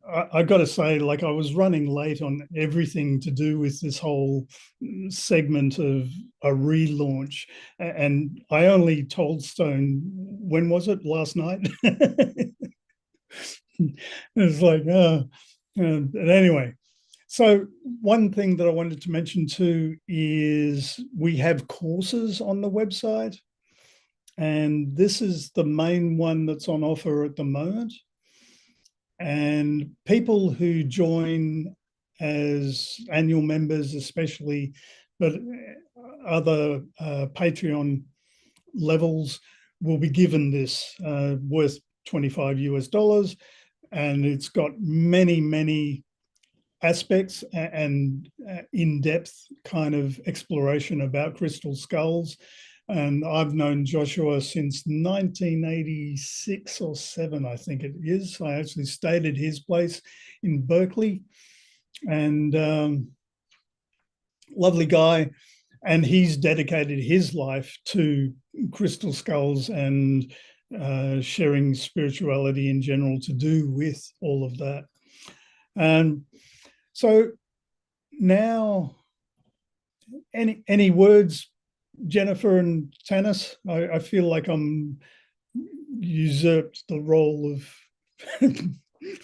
I got to say, like, I was running late on everything to do with this whole segment of a relaunch. And I only told Stone, when was it? Last night? It's like, but anyway. So one thing that I wanted to mention too is we have courses on the website. And this is the main one that's on offer at the moment. And people who join as annual members, especially, but other Patreon levels will be given this worth $25 US. And it's got many, many aspects and in-depth kind of exploration about crystal skulls. And I've known Joshua since 1986 or 7, I think it is. I actually stayed at his place in Berkeley, and lovely guy. and he's dedicated his life to crystal skulls and sharing spirituality in general to do with all of that. And so now, any words, Jennifer and Tanis? I feel like I'm usurped the role of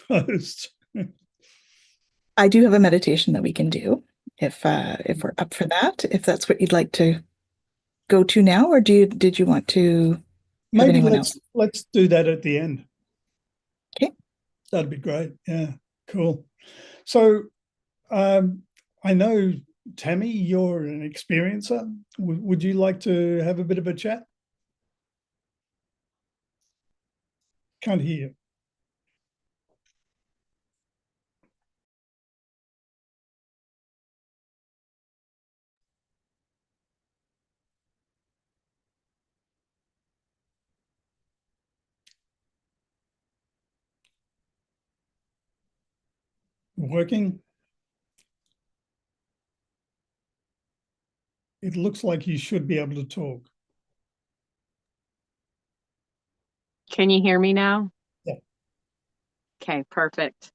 host. I do have a meditation that we can do if we're up for that, if that's what you'd like to go to now, or did you want to have Maybe anyone else? let's do that at the end. Okay. That'd be great. Yeah, cool. So I know, Tammy, you're an experiencer. Would you like to have a bit of a chat? Can't hear you. Working? It looks like you should be able to talk. Can you hear me now? Yeah. Okay, perfect.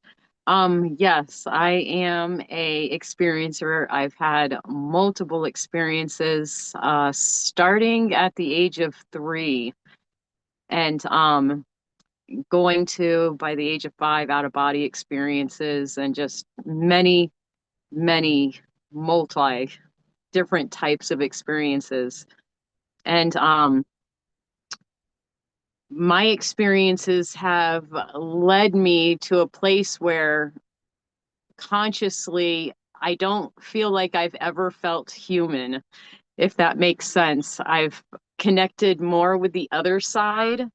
Yes, I am a experiencer. I've had multiple experiences, starting at the age of 3, and going to, by the age of 5, out of body experiences, and just many, many multi different types of experiences. And my experiences have led me to a place where consciously I don't feel like I've ever felt human, if that makes sense. I've connected more with the other side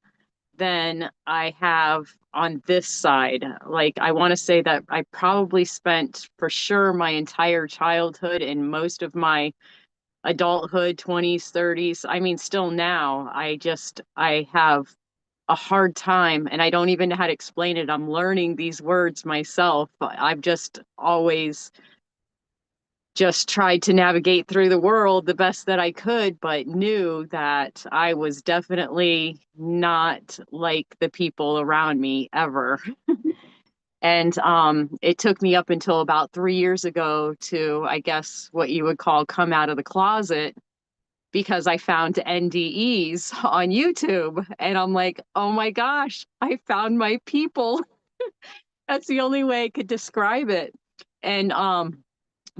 than I have on this side. Like, I want to say that I probably spent, for sure, my entire childhood and most of my adulthood, 20s, 30s. I mean, still now, I have a hard time, and I don't even know how to explain it. I'm learning these words myself. I've just always just tried to navigate through the world the best that I could, but knew that I was definitely not like the people around me ever. And it took me up until about 3 years ago to, I guess, what you would call come out of the closet, because I found NDEs on YouTube. And I'm like, oh my gosh, I found my people. That's the only way I could describe it. And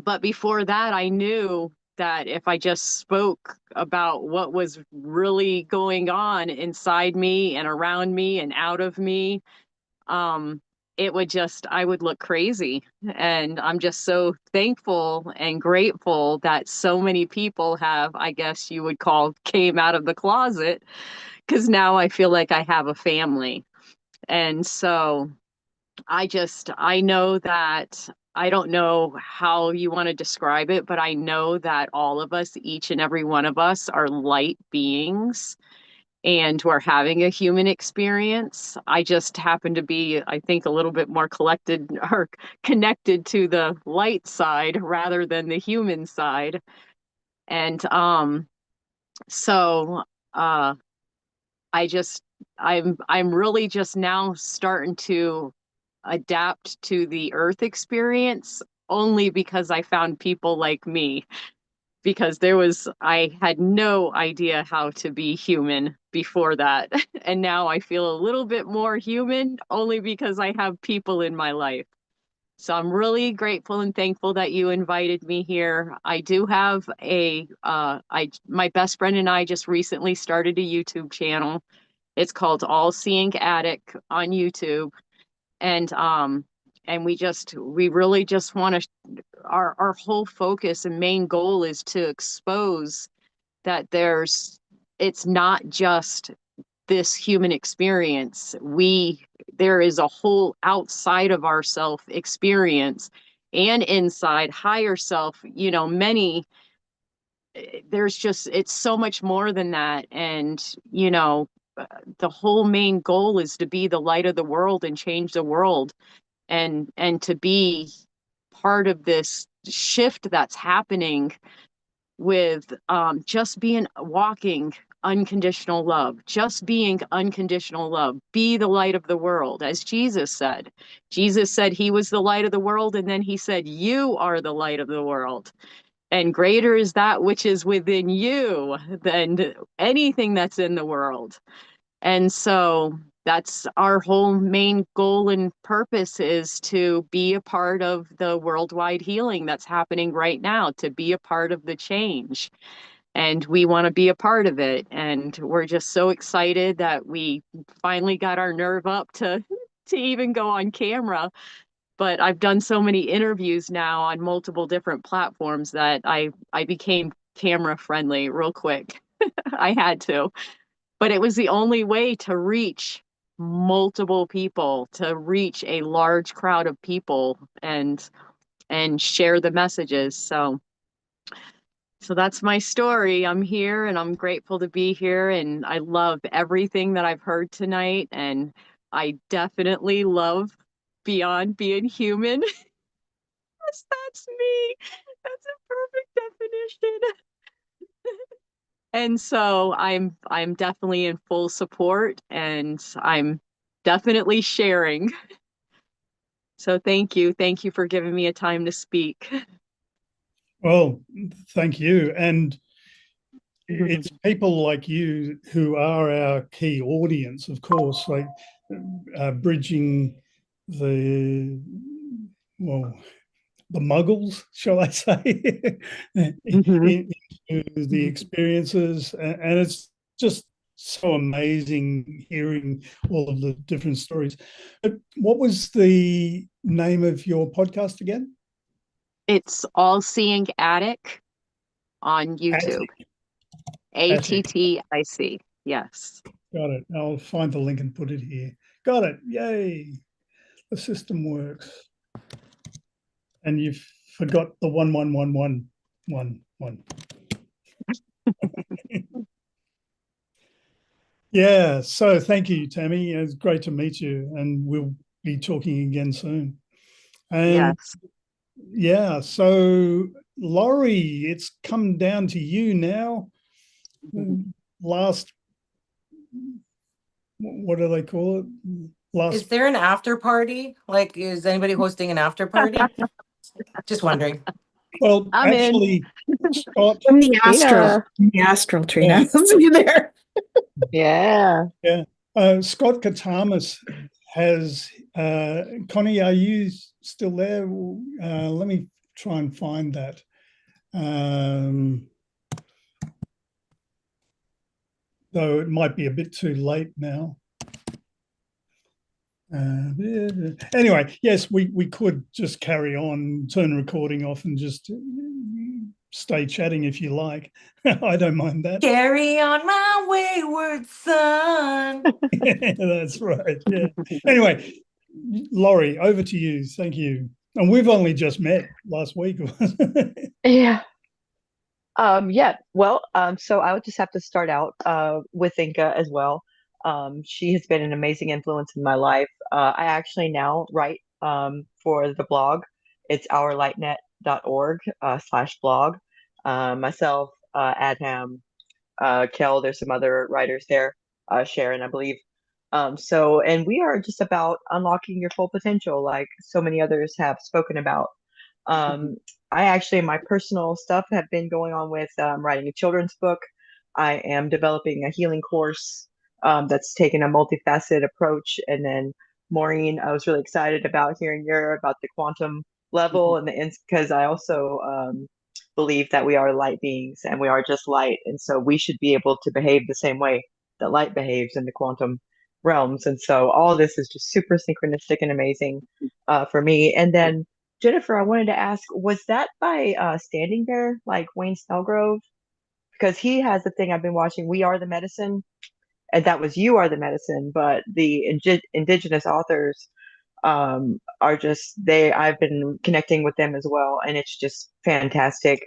but before that, I knew that if I just spoke about what was really going on inside me and around me and out of me, it would just, I would look crazy. And I'm just so thankful and grateful that so many people have, I guess you would call, came out of the closet, because now I feel like I have a family. And so I know that, I don't know how you want to describe it, but I know that all of us, each and every one of us, are light beings, and we're having a human experience. I just happen to be, I think, a little bit more collected or connected to the light side rather than the human side. And so uh I just I'm really just now starting to adapt to the earth experience, only because I found people like me, because I had no idea how to be human before that. And now I feel a little bit more human, only because I have people in my life. So I'm really grateful and thankful that you invited me here. I do have my best friend and I just recently started a YouTube channel. It's called All Seeing Attic on YouTube. And we really just want to, our whole focus and main goal is to expose that it's not just this human experience. There is a whole outside of ourself experience, and inside higher self, it's so much more than that. And the whole main goal is to be the light of the world and change the world, and to be part of this shift that's happening with just being walking unconditional love, just being unconditional love, be the light of the world, as Jesus said. Jesus said he was the light of the world, and then he said, you are the light of the world. And greater is that which is within you than anything that's in the world. And so that's our whole main goal and purpose, is to be a part of the worldwide healing that's happening right now, to be a part of the change. And we want to be a part of it. And we're just so excited that we finally got our nerve up to even go on camera. But I've done so many interviews now on multiple different platforms that I became camera friendly real quick. I had to. But it was the only way to reach multiple people, to reach a large crowd of people and share the messages. So that's my story. I'm here and I'm grateful to be here, and I love everything that I've heard tonight, and I definitely love Beyond Being Human. Yes, that's me. That's a perfect definition. And so I'm definitely in full support, and I'm definitely sharing. So thank you. Thank you for giving me a time to speak. Well, thank you. And it's people like you who are our key audience, of course, like bridging the, well, the muggles, shall I say, into the experiences. And it's just so amazing hearing all of the different stories. But what was the name of your podcast again? It's All Seeing Attic on YouTube. ATTIC. Yes. Got it. I'll find the link and put it here. Got it. Yay. The system works. And you've forgot the 111111. Yeah. So thank you, Tammy. It's great to meet you, and we'll be talking again soon. And yes. Yeah. So Laurie, it's come down to you now. Last, what do they call it? Is there an after party? Like, is anybody hosting an after party? Just wondering. Well, I'm actually, Scott. In the astral tree now. See there. Yeah. Yeah. Scott Katamas has, Connie, are you still there? Let me try and find that. Though it might be a bit too late now. Anyway, yes, we could just carry on, turn recording off, and just stay chatting if you like. I don't mind that. Carry on my wayward son. That's right. Yeah. Anyway, Laurie, over to you. Thank you. And we've only just met last week. Yeah. Yeah. Well, so I would just have to start out with Inca as well. She has been an amazing influence in my life. I actually now write for the blog. It's ourlightnet.org /blog. Myself, Adham, Kel, there's some other writers there, Sharon, I believe. And we are just about unlocking your full potential, like so many others have spoken about. I actually, my personal stuff, have been going on with writing a children's book. I am developing a healing course that's taken a multifaceted approach. And then Maureen, I was really excited about hearing about the quantum level and because I also believe that we are light beings and we are just light. And so we should be able to behave the same way that light behaves in the quantum realms. And so all of this is just super synchronistic and amazing for me. And then Jennifer, I wanted to ask, was that by Standing Bear, like Wayne Snellgrove? Because he has the thing I've been watching, We Are the Medicine, and that was You Are the Medicine, but the indigenous authors are just, I've been connecting with them as well, and it's just fantastic.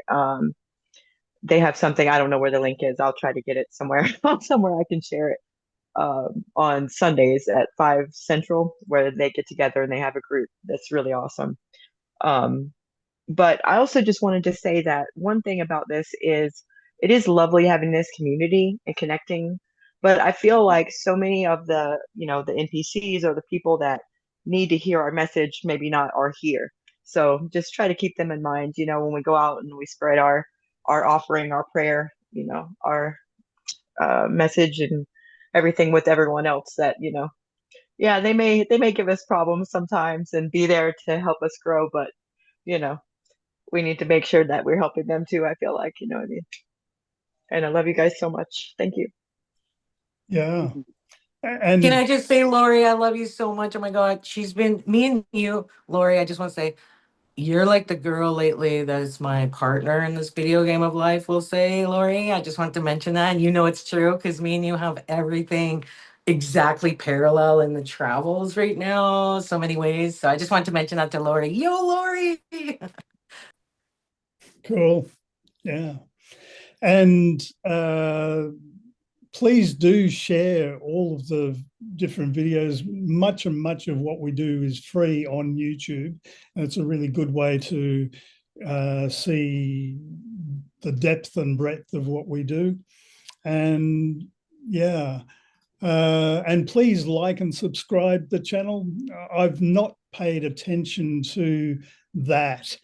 They have something, I don't know where the link is. I'll try to get it somewhere, somewhere I can share it. On Sundays at 5 Central, where they get together and they have a group that's really awesome. But I also just wanted to say that one thing about this is it is lovely having this community and connecting, but I feel like so many of the NPCs or the people that need to hear our message maybe not are here. So just try to keep them in mind, when we go out and we spread our offering, our prayer, our message and everything with everyone else that, yeah, they may give us problems sometimes and be there to help us grow, but you know, we need to make sure that we're helping them too. I feel like, what I mean? And I love you guys so much. Thank you. Yeah. Can I And just say, Lori, I love you so much. Oh my God. Me and you, Lori, I just want to say, you're like the girl lately that is my partner in this video game of life, we'll say, Lori. I just want to mention that. And you know it's true because me and you have everything exactly parallel in the travels right now, so many ways. So I just want to mention that to Lori. Yo, Lori. cool. Yeah. And please do share all of the different videos. Much of what we do is free on YouTube. And it's a really good way to see the depth and breadth of what we do. And yeah, and please like and subscribe the channel. I've not paid attention to that.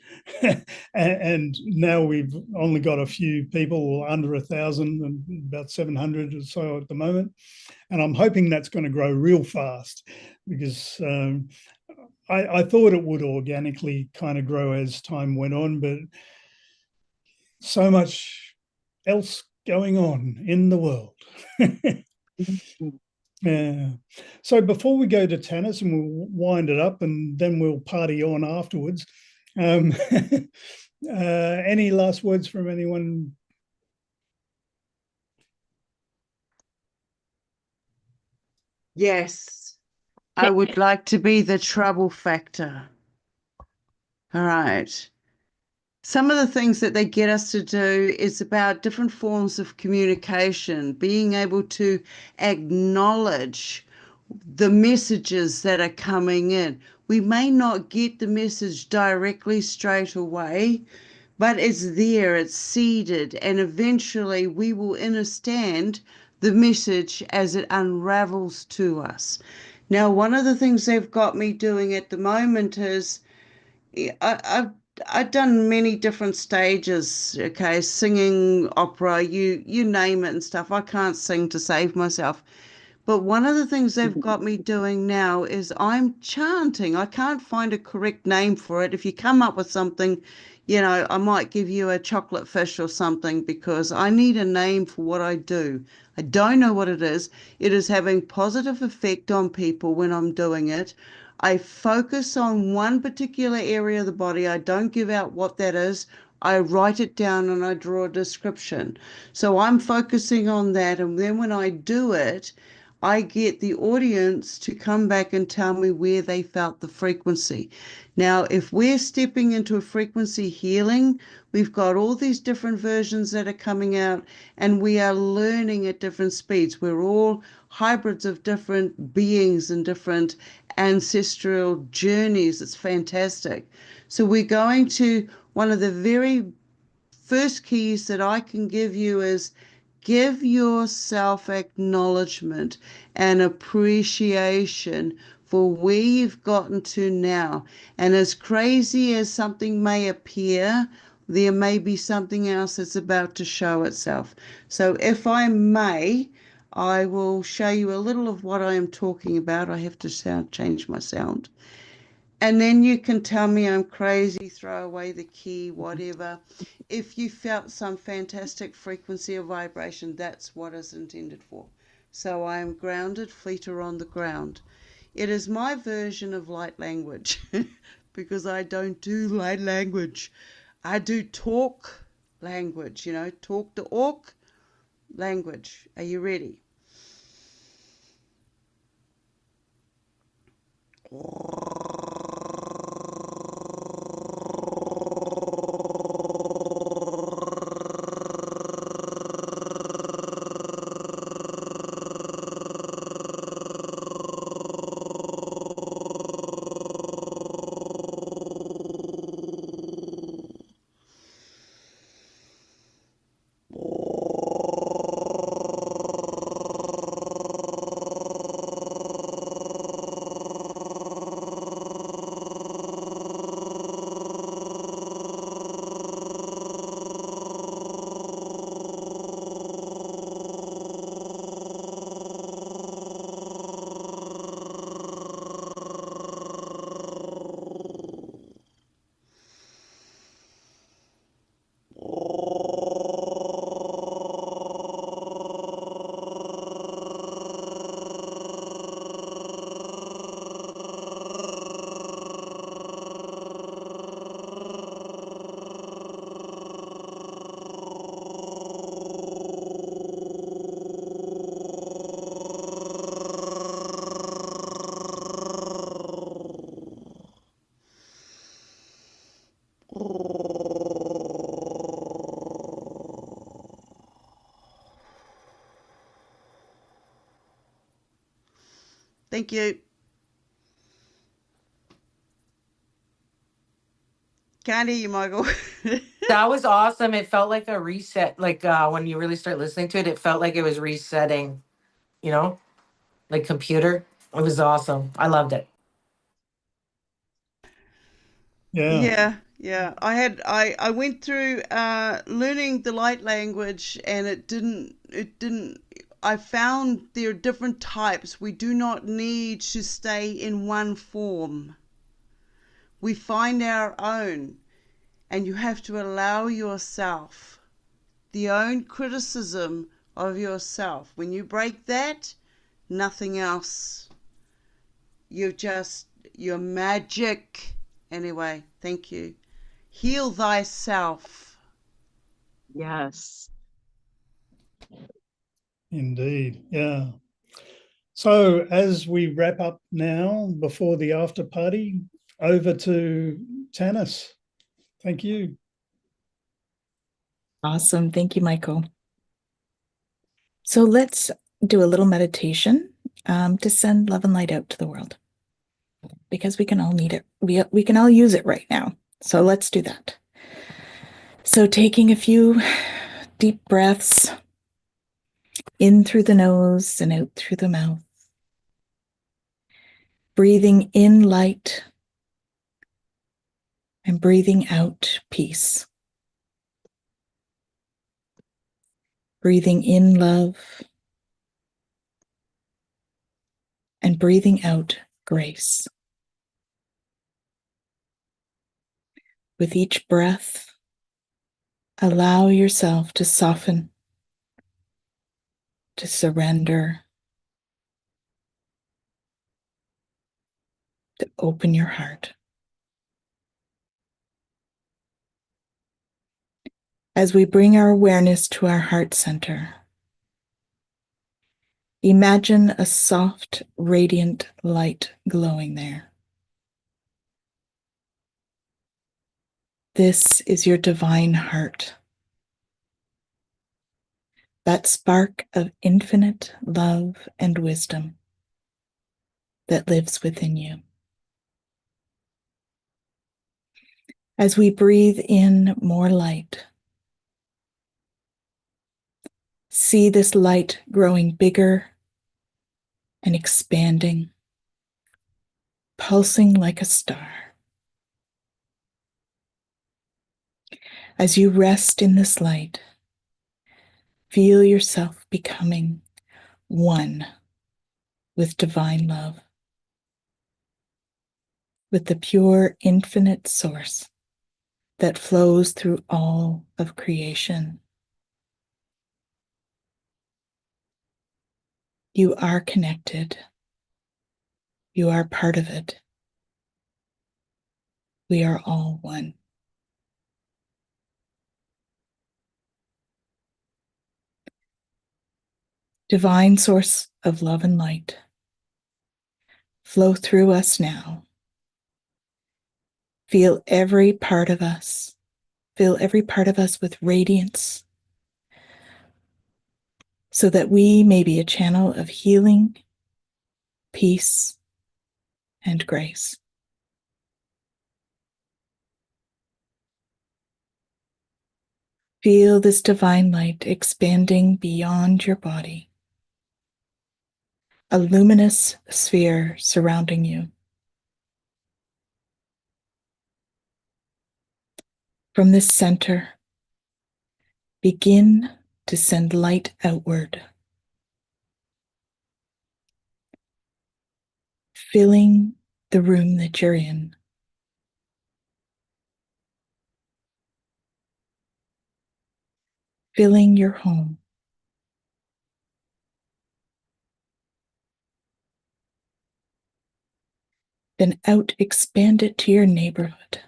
And now we've only got a few people, under 1,000 and about 700 or so at the moment. And I'm hoping that's going to grow real fast because I thought it would organically kind of grow as time went on, but so much else going on in the world. Yeah. So before we go to tennis and we'll wind it up and then we'll party on afterwards, any last words from anyone? Yes, I would like to be the trouble factor. All right. Some of the things that they get us to do is about different forms of communication, being able to acknowledge the messages that are coming in. We may not get the message directly straight away, but it's there, it's seeded, and eventually we will understand the message as it unravels to us. Now, one of the things they've got me doing at the moment is I've done many different stages, okay, singing, opera, you name it and stuff. I can't sing to save myself. But one of the things they've got me doing now is I'm chanting. I can't find a correct name for it. If you come up with something, I might give you a chocolate fish or something because I need a name for what I do. I don't know what it is. It is having positive effect on people when I'm doing it. I focus on one particular area of the body. I don't give out what that is. I write it down and I draw a description. So I'm focusing on that. And then when I do it, I get the audience to come back and tell me where they felt the frequency. Now, if we're stepping into a frequency healing, we've got all these different versions that are coming out and we are learning at different speeds. We're all hybrids of different beings and different ancestral journeys. It's fantastic. So we're going to, one of the very first keys that I can give you is give yourself acknowledgement and appreciation for where you've gotten to now. And as crazy as something may appear, there may be something else that's about to show itself. So if I may, I will show you a little of what I am talking about. I have to change my sound. And then you can tell me I'm crazy, throw away the key, whatever. If you felt some fantastic frequency or vibration, that's what it's intended for. So I am grounded, feet are on the ground. It is my version of light language because I don't do light language. I do talk language, talk to orc language. Are you ready? Thank you. Can't hear you, Michael. That was awesome. It felt like a reset. Like when you really start listening to it, it felt like it was resetting, you know, like computer. It was awesome. I loved it. Yeah. Yeah. I went through learning the light language, and it didn't I found there are different types. We do not need to stay in one form. We find our own, and you have to allow yourself the own criticism of yourself. When you break that, nothing else. You're magic. Anyway, thank you. Heal thyself. Yes. Indeed. Yeah. So as we wrap up now before the after party, over to Tanis. Thank you. Awesome. Thank you, Michael. So let's do a little meditation to send love and light out to the world, because we can all need it. We can all use it right now. So let's do that. So taking a few deep breaths in through the nose and out through the mouth. Breathing in light and breathing out peace. Breathing in love and breathing out grace. With each breath, allow yourself to soften, to surrender, to open your heart. As we bring our awareness to our heart center, imagine a soft, radiant light glowing there. This is your divine heart, that spark of infinite love and wisdom that lives within you. As we breathe in more light, see this light growing bigger and expanding, pulsing like a star. As you rest in this light, feel yourself becoming one with divine love, with the pure infinite source that flows through all of creation. You are connected. You are part of it. We are all one. Divine source of love and light, flow through us now. Feel every part of us. Fill every part of us with radiance, so that we may be a channel of healing, peace, and grace. Feel this divine light expanding beyond your body, a luminous sphere surrounding you. From this center, begin to send light outward, filling the room that you're in. Filling your home. Then out, expand it to your neighborhood.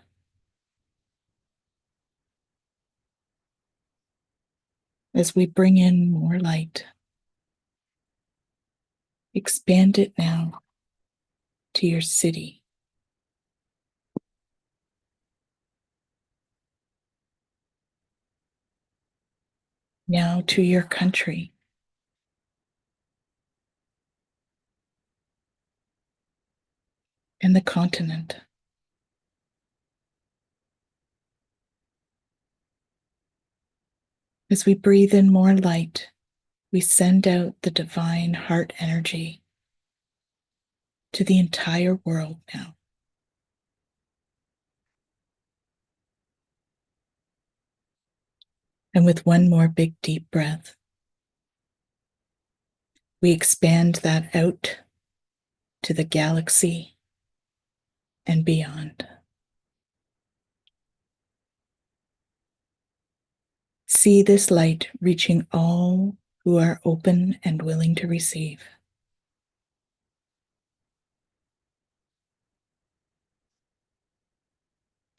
As we bring in more light, expand it now to your city, Now to your country. And the continent. As we breathe in more light, we send out the divine heart energy to the entire world now. And with one more big deep breath, we expand that out to the galaxy and beyond. See this light reaching all who are open and willing to receive.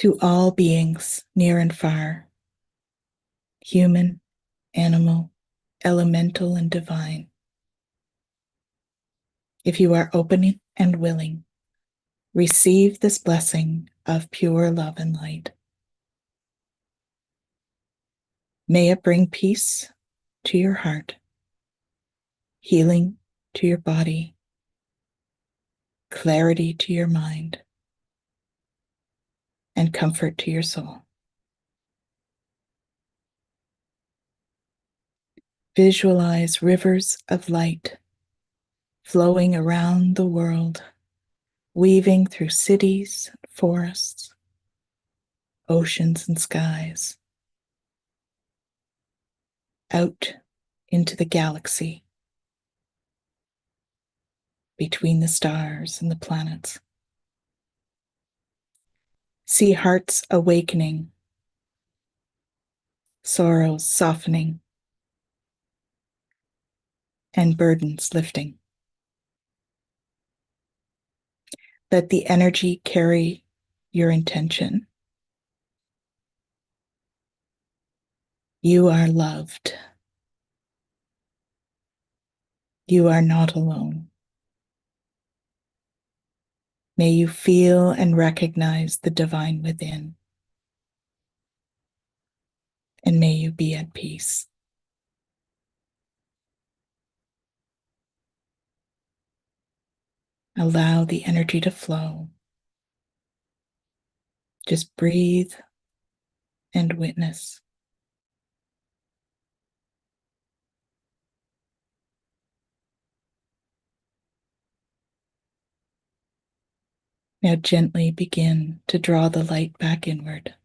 To all beings near and far, human, animal, elemental, and divine. If you are open and willing, receive this blessing of pure love and light. May it bring peace to your heart, healing to your body, clarity to your mind, and comfort to your soul. Visualize rivers of light flowing around the world, weaving through cities, forests, oceans, and skies, out into the galaxy, between the stars and the planets. See hearts awakening, sorrows softening, and burdens lifting. Let the energy carry your intention. You are loved. You are not alone. May you feel and recognize the divine within. And may you be at peace. Allow the energy to flow. Just breathe and witness. Now gently begin to draw the light back inward.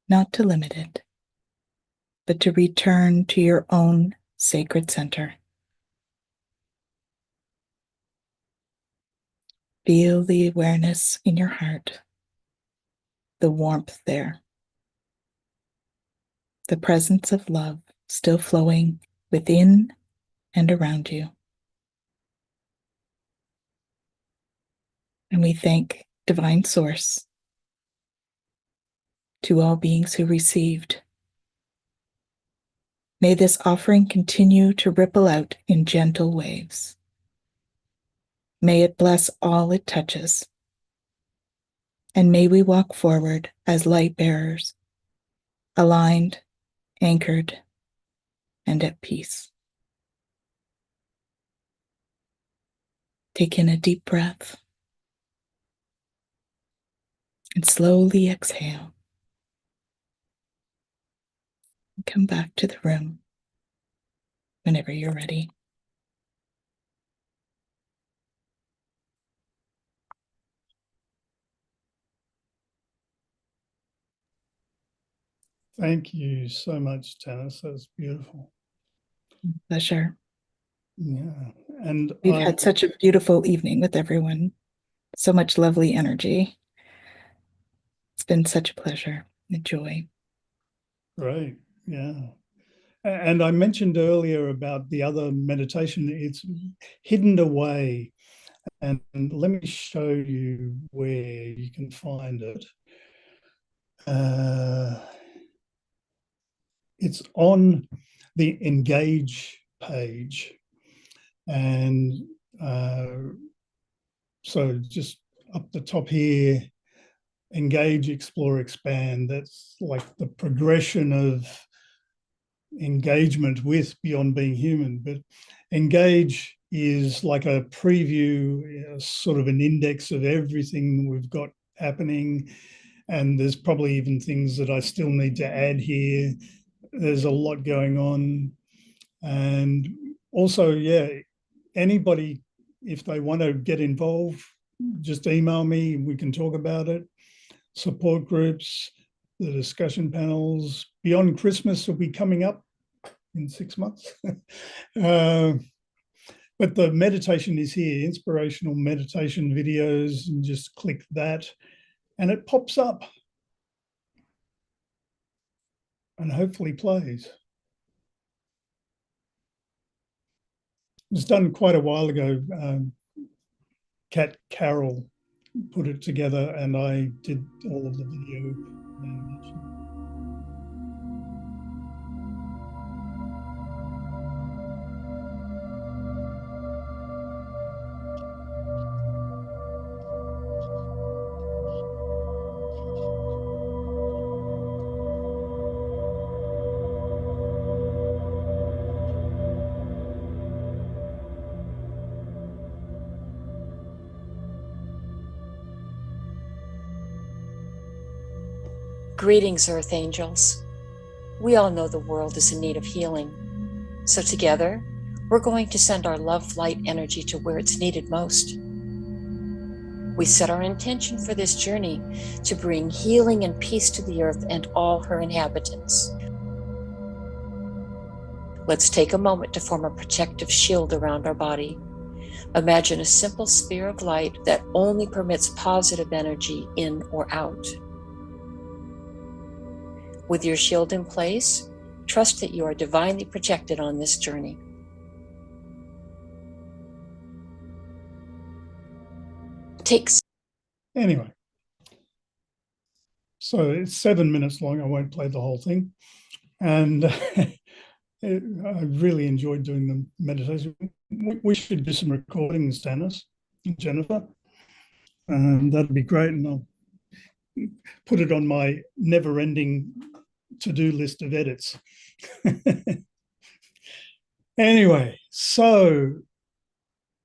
Not to limit it, but to return to your own sacred center. Feel the awareness in your heart, the warmth there, the presence of love still flowing within and around you. And we thank Divine Source to all beings who received. May this offering continue to ripple out in gentle waves. May it bless all it touches. And may we walk forward as light bearers, aligned, anchored, and at peace. Take in a deep breath and slowly exhale. And come back to the room whenever you're ready. Thank you so much, Janice. That's beautiful. Pleasure. Yeah. And We've had such a beautiful evening with everyone. So much lovely energy. It's been such a pleasure, a joy. Great. Yeah. And I mentioned earlier about the other meditation. It's hidden away. And let me show you where you can find it. It's on the Engage page. And so just up the top here, engage, explore, expand. That's like the progression of engagement with Beyond Being Human. But engage is like a preview, sort of an index of everything we've got happening. And there's probably even things that I still need to add here. There's a lot going on. And also, yeah, anybody, if they want to get involved, just email me. We can talk about it. Support groups, the discussion panels. Beyond Christmas will be coming up in 6 months. But the meditation is here, inspirational meditation videos, and just click that and it pops up and hopefully plays. It was done quite a while ago. Kat Carroll put it together and I did all of the video animation. Greetings, Earth Angels. We all know the world is in need of healing. So together, we're going to send our love light energy to where it's needed most. We set our intention for this journey to bring healing and peace to the earth and all her inhabitants. Let's take a moment to form a protective shield around our body. Imagine a simple sphere of light that only permits positive energy in or out. With your shield in place, trust that you are divinely protected on this journey. Anyway, so it's 7 minutes long. I won't play the whole thing. And I really enjoyed doing the meditation. We should do some recordings, Dennis and Jennifer. That'd be great. And I'll put it on my never-ending to-do list of edits. Anyway, so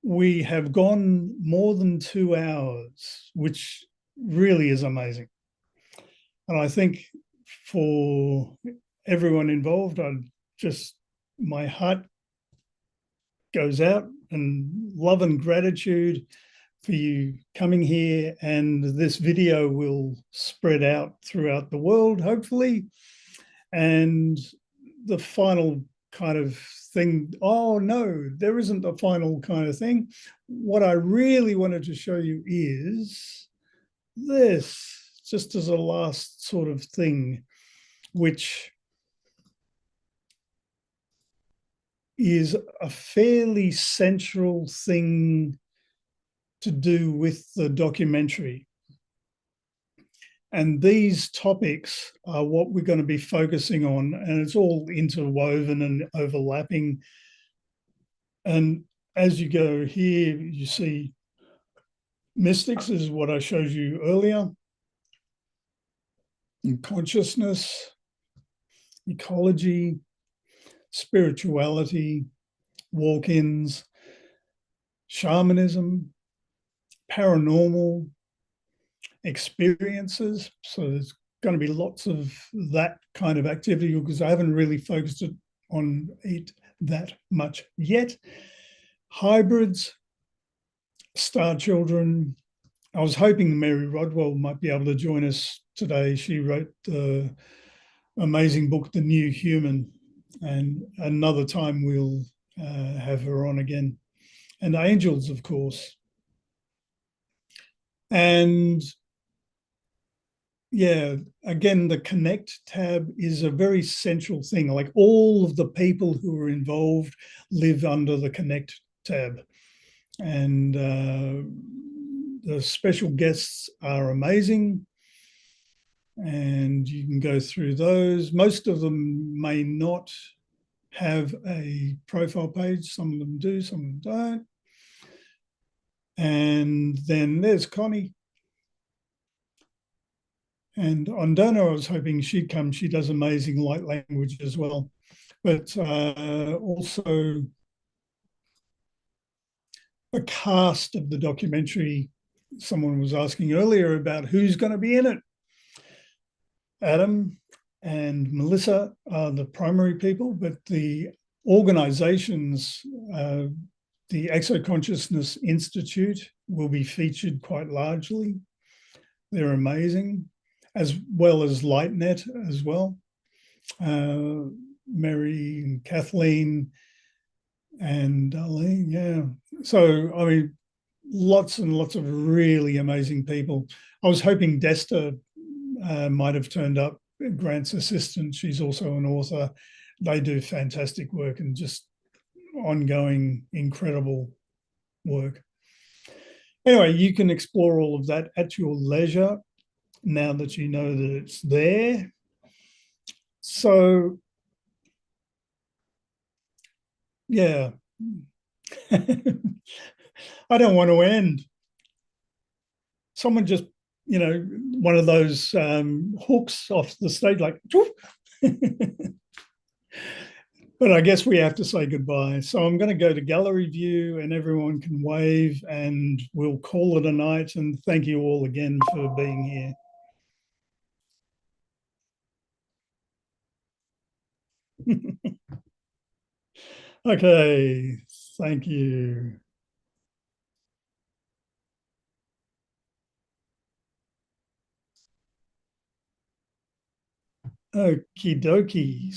we have gone more than 2 hours, which really is amazing. And I think for everyone involved, my heart goes out and love and gratitude for you coming here. And this video will spread out throughout the world, hopefully. And the final kind of thing, oh no, there isn't a final kind of thing. What I really wanted to show you is this, just as a last sort of thing, which is a fairly central thing to do with the documentary. And these topics are what we're going to be focusing on, and it's all interwoven and overlapping. And as you go here, you see mystics is what I showed you earlier, and consciousness, ecology, spirituality, walk-ins, shamanism, paranormal, experiences. So there's going to be lots of that kind of activity because I haven't really focused on it that much yet. Hybrids, star children. I was hoping Mary Rodwell might be able to join us today. She wrote the amazing book, The New Human, and another time we'll have her on again. And angels, of course. And yeah, again, the Connect tab is a very central thing. Like all of the people who are involved live under the Connect tab. And the special guests are amazing. And you can go through those. Most of them may not have a profile page. Some of them do, some of them don't. And then there's Connie. And on Donna, I was hoping she'd come. She does amazing light language as well. But also the cast of the documentary, someone was asking earlier about who's going to be in it. Adam and Melissa are the primary people, but the organizations, the Exo Consciousness Institute will be featured quite largely. They're amazing, as well as LightNet as well. Mary and Kathleen and Darlene, yeah. So, I mean, lots and lots of really amazing people. I was hoping Desta might have turned up, Grant's assistant. She's also an author. They do fantastic work and just ongoing, incredible work. Anyway, you can explore all of that at your leisure now that you know that it's there. So, yeah. I don't want to end. Someone just, you know, one of those hooks off the stage, like, but I guess we have to say goodbye. So I'm going to go to gallery view and everyone can wave and we'll call it a night. And thank you all again for being here. Okay, thank you. Okie dokie.